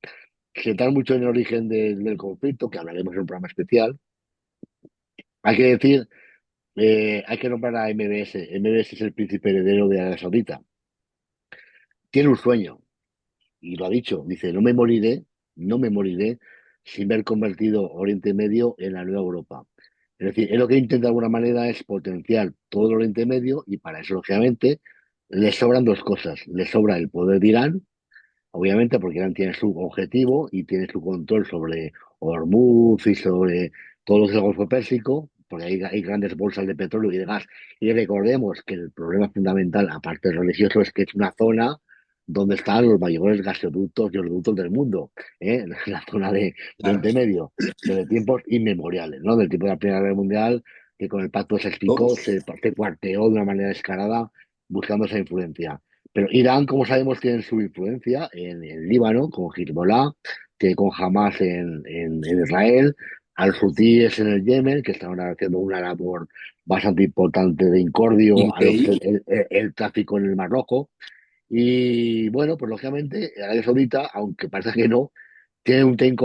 se centrar mucho en el origen del conflicto, que hablaremos en un programa especial, Hay que decir, hay que nombrar a MBS. MBS es el príncipe heredero de Arabia Saudita. Tiene un sueño, y lo ha dicho. Dice, no me moriré sin ver convertido Oriente Medio en la nueva Europa. Es decir, él lo que intenta de alguna manera es potenciar todo el Oriente Medio y para eso, lógicamente, le sobran dos cosas. Le sobra el poder de Irán, obviamente, porque Irán tiene su objetivo y tiene su control sobre Hormuz y sobre todo lo que es el Golfo Pérsico, porque hay grandes bolsas de petróleo y de gas. Y recordemos que el problema fundamental, aparte del religioso, es que es una zona donde están los mayores gasoductos y oleoductos del mundo, ¿eh? La zona de Claro. Oriente Medio, desde tiempos inmemoriales, ¿no? Del tiempo de la Primera Guerra Mundial, que con el Pacto de Sykes-Picot Todos. se cuarteó de una manera descarada buscando esa influencia. Pero Irán, como sabemos, tiene su influencia en Líbano, con Hezbollah, tiene con Hamas en Israel, al-Hutíes en el Yemen, que están haciendo una labor bastante importante de incordio a lo que es Increíble. el tráfico en el Mar Rojo. Y bueno, pues lógicamente Arabia Saudita, aunque parece que no, tiene un ten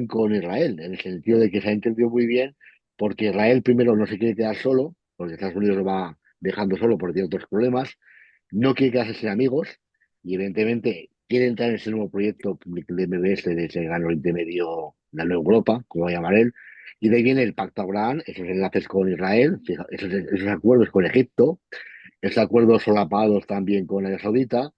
con Israel, en el sentido de que se ha entendido muy bien, porque Israel primero no se quiere quedar solo, porque Estados Unidos lo va dejando solo porque tiene otros problemas, no quiere quedarse sin amigos, y evidentemente quiere entrar en ese nuevo proyecto de MBS, de ese Gran Oriente Medio, la Nueva Europa, como va a llamar él, y de ahí viene el Pacto Abraham, esos enlaces con Israel, esos acuerdos con Egipto, esos acuerdos solapados también con Arabia Saudita,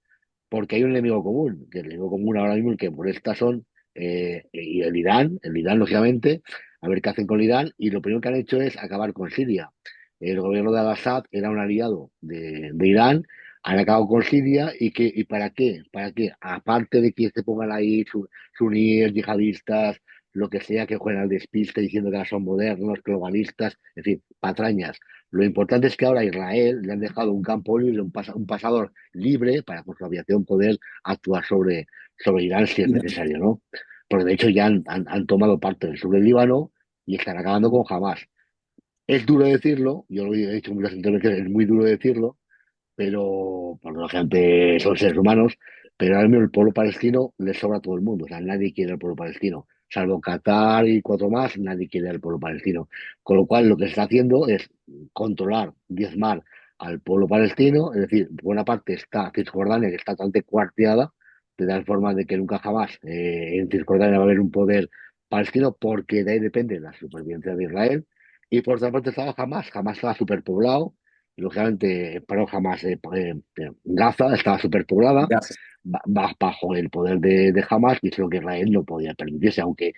porque hay un enemigo común, que el enemigo común ahora mismo el que molesta son y el Irán, lógicamente, a ver qué hacen con Irán, y lo primero que han hecho es acabar con Siria. El gobierno de Al-Assad era un aliado de Irán, han acabado con Siria, ¿y para qué? ¿Para qué? Aparte de que se pongan ahí suníes, yihadistas, lo que sea, que jueguen al despiste diciendo que ahora son modernos, globalistas, en fin, patrañas. Lo importante es que ahora a Israel le han dejado un campo libre, un pasador libre para con su aviación poder actuar sobre Irán si es necesario, ¿no? Porque de hecho ya han tomado parte del sur del Líbano y están acabando con Hamas. Es duro decirlo, yo lo he dicho en muchas intervenciones, es muy duro decirlo, pero por la gente son seres humanos, pero ahora mismo el pueblo palestino le sobra a todo el mundo, o sea, nadie quiere al pueblo palestino, salvo Qatar y cuatro más, nadie quiere al pueblo palestino, con lo cual lo que se está haciendo es controlar, diezmar al pueblo palestino, es decir, buena parte está Cisjordania, que está totalmente cuarteada, de tal forma de que nunca jamás en Cisjordania va a haber un poder palestino, porque de ahí depende la supervivencia de Israel, y por otra parte estaba Hamas estaba superpoblado, lógicamente, pero jamás Gaza estaba superpoblada Gracias. bajo el poder de Hamas, y es lo que Israel no podía permitirse, aunque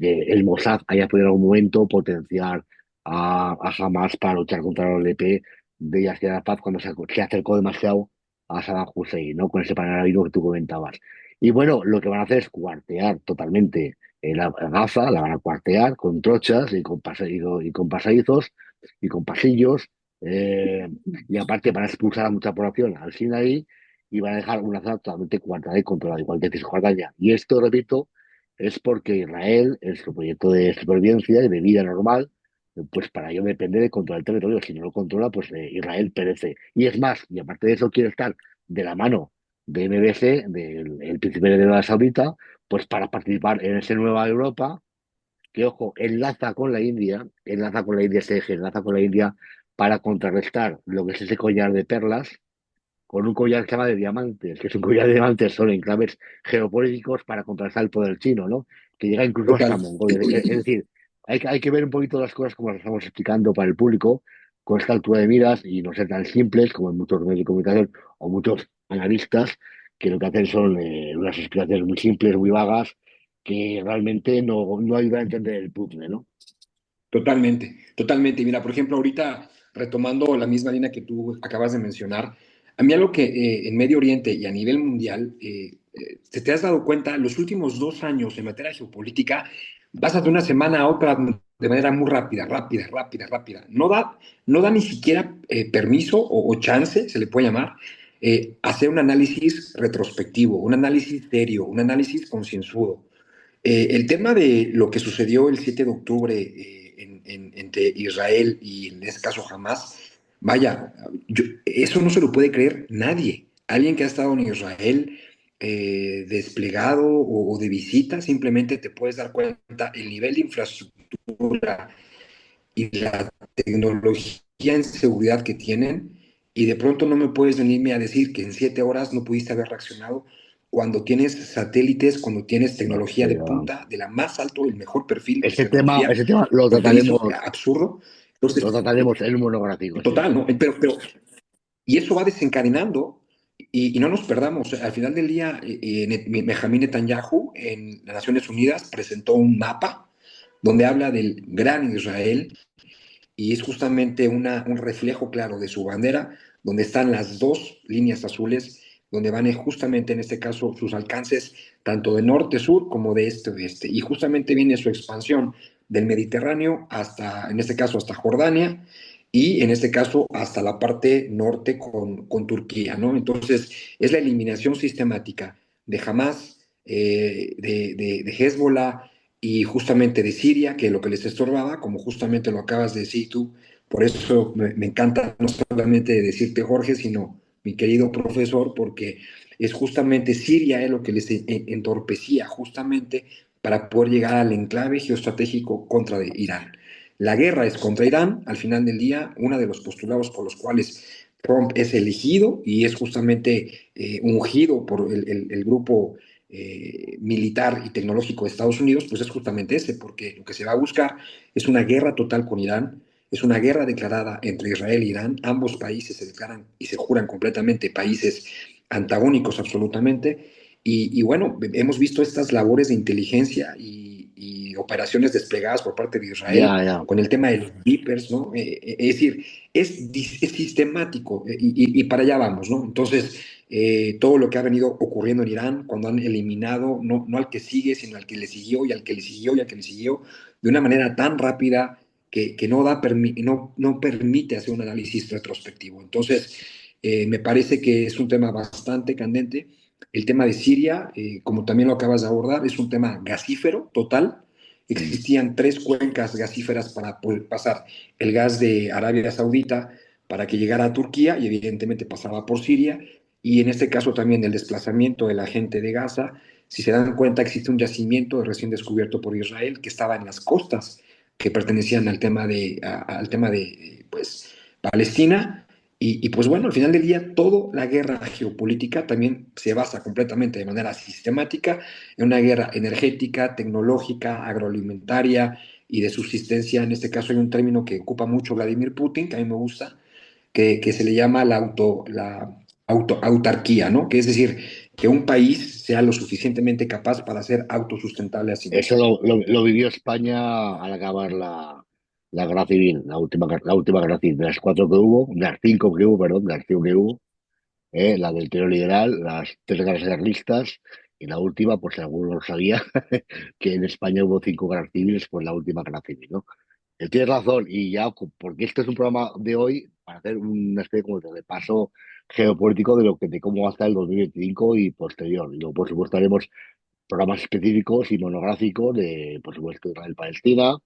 el Mossad haya podido en algún momento potenciar a Hamas para luchar contra la OLP de Yasser Arafat cuando se acercó demasiado a Saddam Hussein, ¿no? Con ese paralelismo que tú comentabas. Y bueno, lo que van a hacer es cuartear totalmente Gaza, la van a cuartear con trochas y con pasadizos y con pasillos, eh, y aparte van a expulsar a mucha población al Sinaí y van a dejar una zona totalmente coartada y controlada, igual que Cisjordania. Y esto, repito, es porque Israel, en su proyecto de supervivencia y de vida normal, pues para ello depende de controlar el territorio. Si no lo controla, pues Israel perece. Y es más, y aparte de eso, quiere estar de la mano de MBC, del el príncipe de Arabia Saudita, pues para participar en esa nueva Europa que, ojo, enlaza con la India ese eje, enlaza con la India para contrarrestar lo que es ese collar de perlas con un collar que se llama de diamantes, que es un collar de diamantes solo en claves geopolíticos para contrarrestar el poder chino, ¿no? Que llega incluso hasta Total. Mongolia. Es decir, hay que ver un poquito las cosas como las estamos explicando para el público, con esta altura de miras y no ser tan simples como en muchos medios de comunicación o muchos analistas que lo que hacen son unas explicaciones muy simples, muy vagas, que realmente no ayudan a entender el puzzle, ¿no? Totalmente, totalmente. Y mira, por ejemplo, ahorita retomando la misma línea que tú acabas de mencionar, a mí algo que en Medio Oriente y a nivel mundial, si te has dado cuenta, los últimos 2 años en materia geopolítica, pasa de una semana a otra de manera muy rápida, rápida, rápida, rápida. No da ni siquiera permiso o chance, se le puede llamar, hacer un análisis retrospectivo, un análisis serio, un análisis concienzudo. El tema de lo que sucedió el 7 de octubre entre Israel y en este caso Hamas, vaya, eso no se lo puede creer nadie. Alguien que ha estado en Israel desplegado o de visita, simplemente te puedes dar cuenta el nivel de infraestructura y la tecnología en seguridad que tienen, y de pronto no me puedes venirme a decir que en 7 horas no pudiste haber reaccionado cuando tienes satélites, cuando tienes No, tecnología de punta, de la más alto, el mejor perfil de tecnología, ese tema fronterizo, absurdo. Entonces, lo trataremos en un monográfico, sí. total, ¿no? Y eso va desencadenando y no nos perdamos. Al final del día, Benjamín Netanyahu en las Naciones Unidas presentó un mapa donde habla del gran Israel y es justamente un reflejo claro de su bandera, donde están las dos líneas azules, donde van justamente en este caso sus alcances tanto de norte-sur como de este-oeste. Y justamente viene su expansión del Mediterráneo hasta, en este caso, hasta Jordania y en este caso hasta la parte norte con Turquía, ¿no? Entonces, es la eliminación sistemática de Hamas, de Hezbollah, y justamente de Siria, que lo que les estorbaba, como justamente lo acabas de decir tú, por eso me encanta no solamente decirte Jorge, sino mi querido profesor, porque es justamente Siria lo que les entorpecía justamente para poder llegar al enclave geoestratégico contra de Irán. La guerra es contra Irán, al final del día, uno de los postulados por los cuales Trump es elegido y es justamente ungido por el grupo militar y tecnológico de Estados Unidos, pues es justamente ese, porque lo que se va a buscar es una guerra total con Irán, es una guerra declarada entre Israel e Irán, ambos países se declaran y se juran completamente países antagónicos absolutamente, y bueno, hemos visto estas labores de inteligencia y operaciones desplegadas por parte de Israel Ya, ya. con el tema de los Vipers, ¿no? Es decir, es sistemático y para allá vamos, ¿no? Entonces, todo lo que ha venido ocurriendo en Irán cuando han eliminado no al que sigue, sino al que le siguió y al que le siguió y al que le siguió de una manera tan rápida que no permite hacer un análisis retrospectivo. Entonces, me parece que es un tema bastante candente. El tema de Siria, como también lo acabas de abordar, es un tema gasífero total. Mm. Existían tres cuencas gasíferas para poder pasar el gas de Arabia Saudita para que llegara a Turquía y evidentemente pasaba por Siria y en este caso también el desplazamiento de la gente de Gaza. Si se dan cuenta, existe un yacimiento recién descubierto por Israel que estaba en las costas que pertenecían al tema de pues, Palestina. Pues bueno, al final del día, toda la guerra geopolítica también se basa completamente de manera sistemática en una guerra energética, tecnológica, agroalimentaria y de subsistencia. En este caso hay un término que ocupa mucho Vladimir Putin, que a mí me gusta, que se le llama autarquía, ¿no? Que es decir, que un país sea lo suficientemente capaz para ser autosustentable a sí Eso mismo. lo vivió España al acabar la guerra civil, la última guerra civil, de las cuatro que hubo, de las cinco que hubo, perdón, de las cinco que hubo, la del tiro liberal, las tres guerras carlistas y la última, pues si alguno no lo sabía, que en España hubo cinco guerras civiles, pues la última guerra civil, ¿no? Tienes razón, y ya, porque este es un programa de hoy para hacer una especie como de repaso geopolítico de cómo va a estar el 2025 y posterior. Y luego, por supuesto, haremos programas específicos y monográficos de, por supuesto, Israel-Palestina,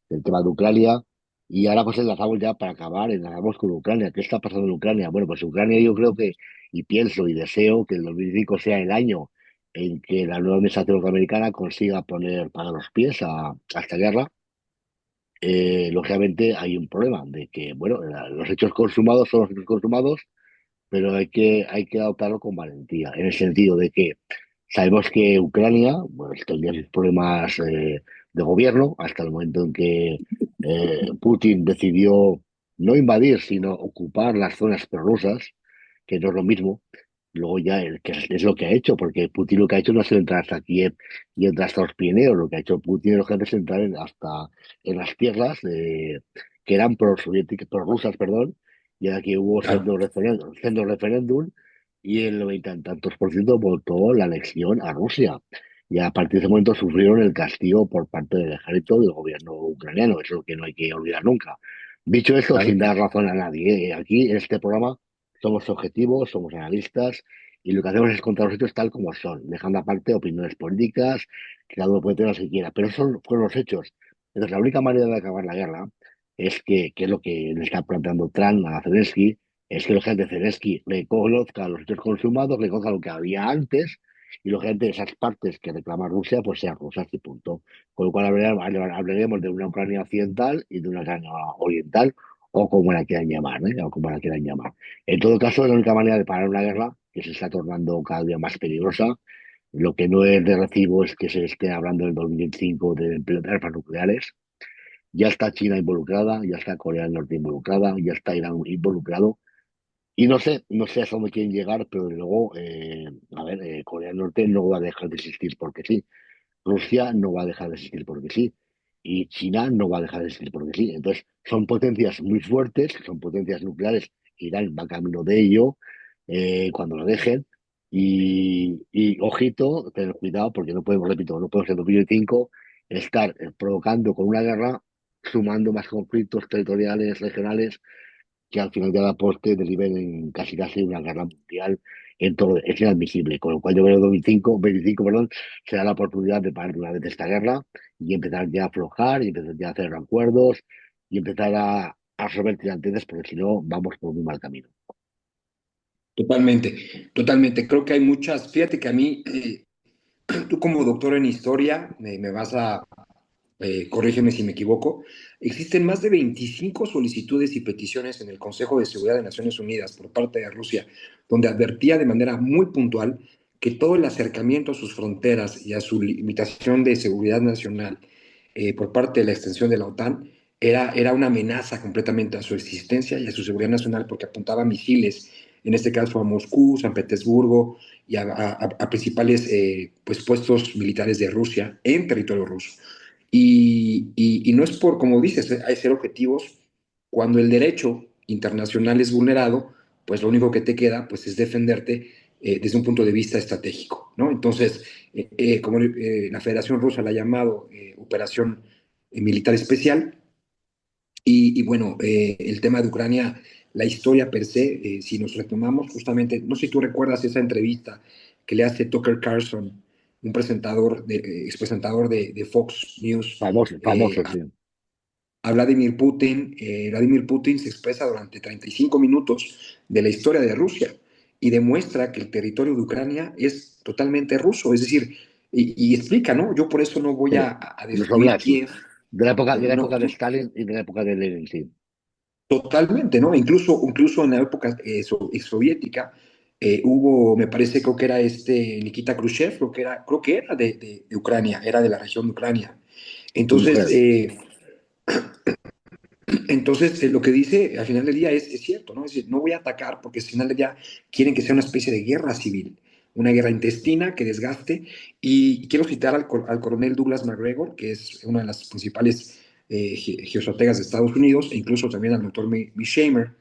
del tema de Ucrania. Y ahora pues enlazamos ya para acabar, enlazamos con Ucrania. ¿Qué está pasando en Ucrania? Bueno, pues Ucrania yo creo que, y pienso y deseo que el 2025 sea el año en que la nueva administración norteamericana consiga poner para los pies a esta guerra. Lógicamente hay un problema de que, bueno, los hechos consumados son los hechos consumados, pero hay que adoptarlo con valentía, en el sentido de que sabemos que Ucrania, bueno, tenía sus problemas de gobierno hasta el momento en que Putin decidió no invadir, sino ocupar las zonas prorrusas, que no es lo mismo. Luego ya, que es lo que ha hecho, porque Putin lo que ha hecho no es entrar hasta Kiev y entrar hasta los Pirineos, lo que ha hecho Putin es es entrar hasta en las tierras que eran pro-soviéticas, prorrusas, perdón, y aquí hubo Claro. sendo referéndum y el 90 y tantos % votó la anexión a Rusia. Y a partir de ese momento sufrieron el castigo por parte del ejército y del gobierno ucraniano, eso que no hay que olvidar nunca. Dicho esto, Claro. sin dar razón a nadie, aquí en este programa somos objetivos, somos analistas y lo que hacemos es contar los hechos tal como son, dejando aparte opiniones políticas, que cada uno puede tener lo que quiera, pero esos fueron los hechos. Entonces, la única manera de acabar la guerra es que es lo que le está planteando Trump a Zelensky, es que los gente de Zelensky reconozca los hechos consumados, reconozca lo que había antes y lógicamente esas partes que reclama Rusia pues sean rusas y punto. Con lo cual hablaremos de una Ucrania occidental y de una Ucrania oriental, o como la quieran llamar, ¿eh? O como la quieran llamar. En todo caso, la única manera de parar una guerra, que se está tornando cada día más peligrosa, lo que no es de recibo es que se esté hablando en el 2025 de armas nucleares. Ya está China involucrada, ya está Corea del Norte involucrada, ya está Irán involucrado. Y no sé hasta dónde quieren llegar, pero desde luego, a ver, Corea del Norte no va a dejar de existir porque sí. Rusia no va a dejar de existir porque sí. Y China no va a dejar de existir porque sí. Entonces, son potencias muy fuertes, son potencias nucleares. Irán va camino de ello cuando lo dejen. Y ojito, tener cuidado, porque no podemos, repito, no podemos en 2025 estar provocando con una guerra, sumando más conflictos territoriales, regionales, que al final de la poste deriven en casi casi una guerra mundial en todo. Es inadmisible. Con lo cual yo creo que 2025, perdón, será la oportunidad de parar de una vez esta guerra y empezar ya a aflojar y empezar ya a hacer acuerdos y empezar a resolver tiranteses, porque si no vamos por muy mal camino. Totalmente, totalmente. Creo que hay muchas, fíjate que a mí, tú como doctor en historia, me vas a, corrígeme si me equivoco, existen más de 25 solicitudes y peticiones en el Consejo de Seguridad de Naciones Unidas por parte de Rusia, donde advertía de manera muy puntual que todo el acercamiento a sus fronteras y a su limitación de seguridad nacional por parte de la extensión de la OTAN era una amenaza completamente a su existencia y a su seguridad nacional porque apuntaba misiles, en este caso a Moscú, San Petersburgo y a principales pues, puestos militares de Rusia en territorio ruso. Y no es por, como dices, hay ser objetivos. Cuando el derecho internacional es vulnerado, pues lo único que te queda pues, es defenderte desde un punto de vista estratégico, ¿no? Entonces, como la Federación Rusa la ha llamado Operación Militar Especial, y bueno, el tema de Ucrania, la historia per se, si nos retomamos justamente, no sé si tú recuerdas esa entrevista que le hace Tucker Carlson, un presentador, expresentador de Fox News, Famoso, eh, famoso, a, sí. a Vladimir Putin. Vladimir Putin se expresa durante 35 minutos de la historia de Rusia y demuestra que el territorio de Ucrania es totalmente ruso, es decir, y explica, ¿no? Yo por eso no voy Sí. a Los destruir Oblast, Kiev, de la no, época de Stalin y de la época de Lenin, sí. totalmente, ¿no? Incluso en la época soviética hubo, me parece, creo que era este Nikita Khrushchev, creo que era de Ucrania, era de la región de Ucrania. Su Entonces, mujer. lo que dice al final del día es cierto, ¿no? Es decir, no voy a atacar porque al final del día quieren que sea una especie de guerra civil, una guerra intestina que desgaste. Y quiero citar al coronel Douglas MacGregor, que es una de las principales geoestrategas de Estados Unidos, e incluso también al doctor Shamer,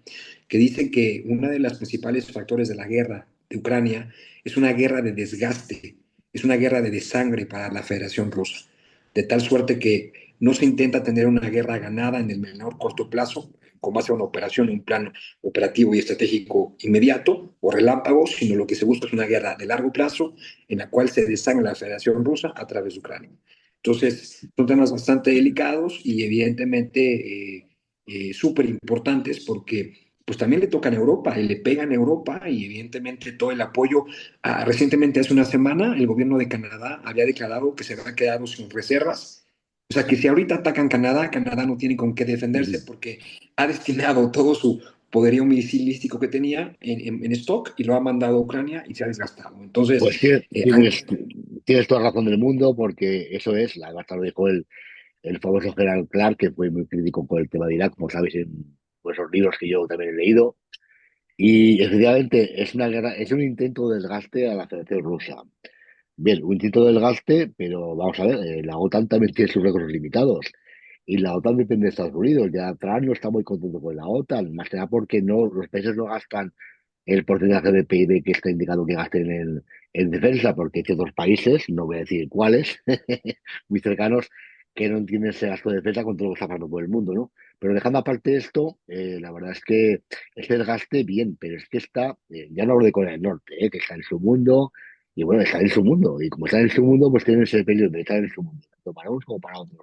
que dice que uno de los principales factores de la guerra de Ucrania es una guerra de desgaste, es una guerra de desangre para la Federación Rusa, de tal suerte que no se intenta tener una guerra ganada en el menor corto plazo, con base a una operación, un plan operativo y estratégico inmediato o relámpago, sino lo que se busca es una guerra de largo plazo en la cual se desangra la Federación Rusa a través de Ucrania. Entonces, son temas bastante delicados y evidentemente súper importantes porque pues también le tocan a Europa y le pegan a Europa y evidentemente todo el apoyo. Recientemente, hace una semana, el gobierno de Canadá había declarado que se había quedado sin reservas. O sea, que si ahorita atacan Canadá, Canadá no tiene con qué defenderse porque ha destinado todo su poderío misilístico que tenía en stock y lo ha mandado a Ucrania y se ha desgastado. Entonces, Pues tienes, eh, tienes, tienes toda razón del mundo, porque eso es, la gasta lo dijo el famoso general Clark, que fue muy crítico con el tema de Irak, como sabéis, en vuestros libros que yo también he leído. Y efectivamente es una guerra, es un intento de desgaste a la Federación Rusa. Bien, un intento de desgaste, pero vamos a ver, la OTAN también tiene sus recursos limitados. Y la OTAN depende de Estados Unidos. Ya Trump no está muy contento con la OTAN, más que nada porque no, los países no gastan el porcentaje de PIB que está indicado que gasten en defensa, porque hay ciertos países, no voy a decir cuáles, muy cercanos, que no entienden ese gasto de defensa con todo lo que está pasando por el mundo, ¿no? Pero dejando aparte esto, la verdad es que este desgaste, bien, pero es que está, ya no hablo de Corea del Norte, que está en su mundo, y bueno, está en su mundo, y como está en su mundo, pues tienen ese peligro de estar en su mundo, tanto para unos como para otros.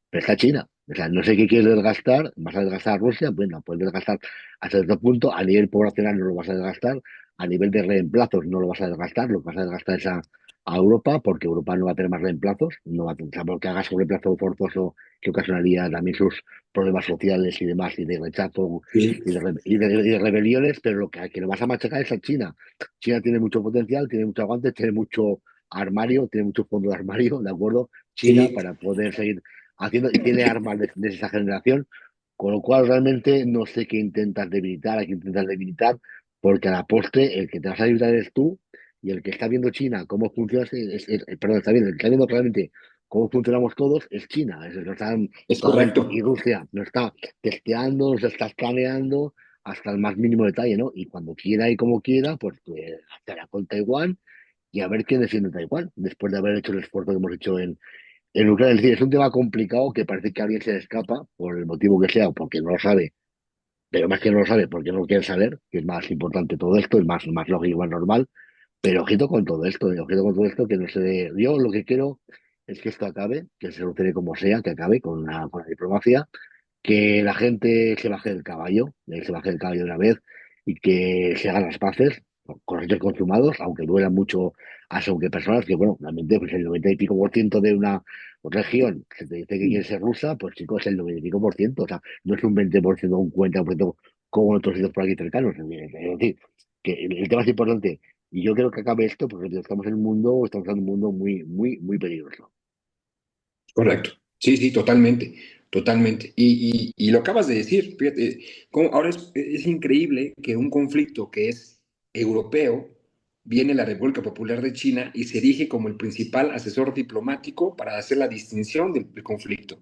Pero está China. O sea, no sé qué quieres desgastar. ¿Vas a desgastar a Rusia? Bueno, puedes desgastar hasta cierto punto. A nivel poblacional no lo vas a desgastar. a nivel de reemplazos no lo vas a desgastar, lo que vas a desgastar es a Europa, porque Europa no va a tener más reemplazos, no va a tener, salvo que hagas un reemplazo forzoso que ocasionaría también sus problemas sociales y demás, y de rechazo Sí, y de rebeliones, pero lo que lo vas a machacar es a China. China tiene mucho potencial, tiene mucho aguante, tiene mucho armario, tiene mucho fondo de armario, ¿de acuerdo? China sí, para poder seguir haciendo, y tiene armas de esa generación, con lo cual realmente no sé qué intentas debilitar, a qué intentas debilitar, porque a la postre el que te vas a debilitar eres tú, y el que está viendo China, cómo funciona, perdón, está viendo, el que está viendo claramente cómo funcionamos todos es China, es correcto. y Rusia nos está testeando, nos está escaneando hasta el más mínimo detalle, ¿no? Y cuando quiera y como quiera, pues estará con Taiwán y a ver quién defiende Taiwán, después de haber hecho el esfuerzo que hemos hecho en Ucrania. Es decir, es un tema complicado que parece que a alguien se le escapa, por el motivo que sea, o porque no lo sabe, pero más que no lo sabe, porque no lo quiere saber, que es más importante todo esto, es más lógico, más normal. Pero ojito con todo esto, ojito con todo esto, que no se dé. Yo lo que quiero es que esto acabe, que se solucione como sea, que acabe con la diplomacia, que la gente se baje del caballo, se baje del caballo de una vez y que se hagan las paces con los hechos consumados, aunque duelan mucho a según qué personas, que bueno, realmente pues el 90 y pico por ciento de una región que te dice que quiere ser rusa, pues chicos, es el 90 y pico por ciento, o sea, no es un 20% o un 40% como en otros sitios por aquí cercanos, es decir, que el tema es importante y yo creo que acabe esto porque tío, estamos en un mundo muy peligroso. Correcto. Sí, sí, totalmente, totalmente. Y lo acabas de decir, fíjate, ahora es increíble que un conflicto que es europeo viene la República Popular de China y se erige como el principal asesor diplomático para hacer la distinción del conflicto.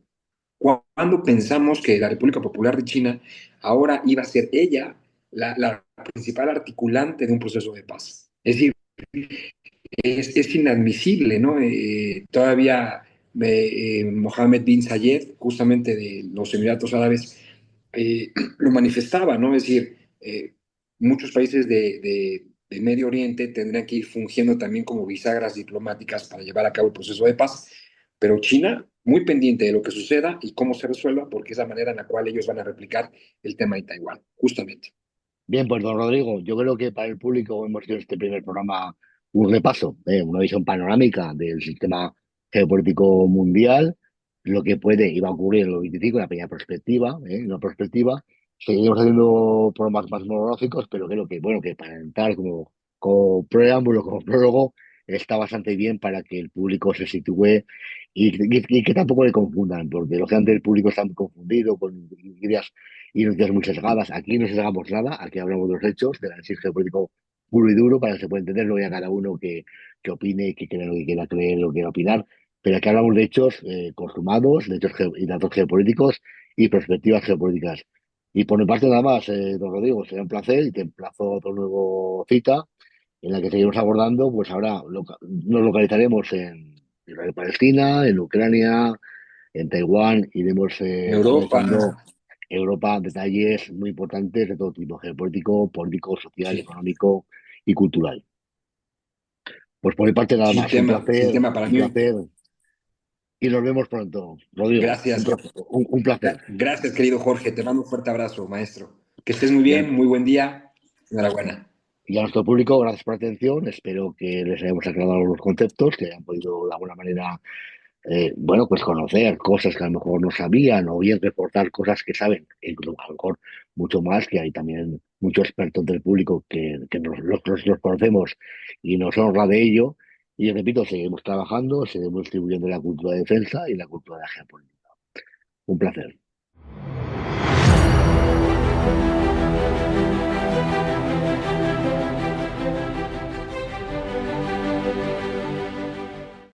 Cuando pensamos que la República Popular de China ahora iba a ser ella la principal articulante de un proceso de paz. Es decir, es inadmisible, ¿no? Todavía Mohammed bin Zayed, justamente de los Emiratos Árabes, lo manifestaba, ¿no? Es decir, muchos países de Medio Oriente tendrían que ir fungiendo también como bisagras diplomáticas para llevar a cabo el proceso de paz, pero China muy pendiente de lo que suceda y cómo se resuelva, porque es la manera en la cual ellos van a replicar el tema de Taiwán, justamente. Bien, pues don Rodrigo, yo creo que para el público hemos hecho este primer programa un repaso, una visión panorámica del sistema geopolítico mundial, lo que puede y va a ocurrir en los 25, una pequeña perspectiva, una perspectiva. Seguiremos haciendo programas más monográficos, pero creo que, bueno, que para entrar como preámbulo, como prólogo, está bastante bien para que el público se sitúe y que tampoco le confundan, porque lógicamente el público está muy confundido con ideas y noticias muy sesgadas. Aquí no sesgamos nada, aquí hablamos de los hechos, del análisis geopolítico puro y duro, para que se pueda entender, no haya cada uno que opine, que crea lo que quiera creer, lo que quiera opinar, pero aquí hablamos de hechos consumados, de hechos y datos geopolíticos y perspectivas geopolíticas. Y por mi parte nada más, don Rodrigo, será un placer y te emplazo a otro nuevo cita en la que seguimos abordando, pues ahora nos localizaremos en Israel Palestina, en Ucrania, en Taiwán, iremos Europa, analizando Europa, detalles muy importantes de todo tipo, geopolítico, político, social, sí, económico y cultural. Pues por mi parte nada más, sin tema para un mí. placer y nos vemos pronto. Rodrigo, Gracias, un placer. gracias, querido Jorge. Te mando un fuerte abrazo, maestro. Que estés muy Y a, bien, muy buen día. Enhorabuena. y a nuestro público, gracias por la atención. Espero que les hayamos aclarado los conceptos, que hayan podido de alguna manera bueno, pues conocer cosas que a lo mejor no sabían o bien reportar cosas que saben, e incluso a lo mejor mucho más, que hay también muchos expertos del público que los conocemos y nos honra de ello. Y repito, seguimos trabajando, seguimos distribuyendo la cultura de defensa y la cultura de la geopolítica. Un placer.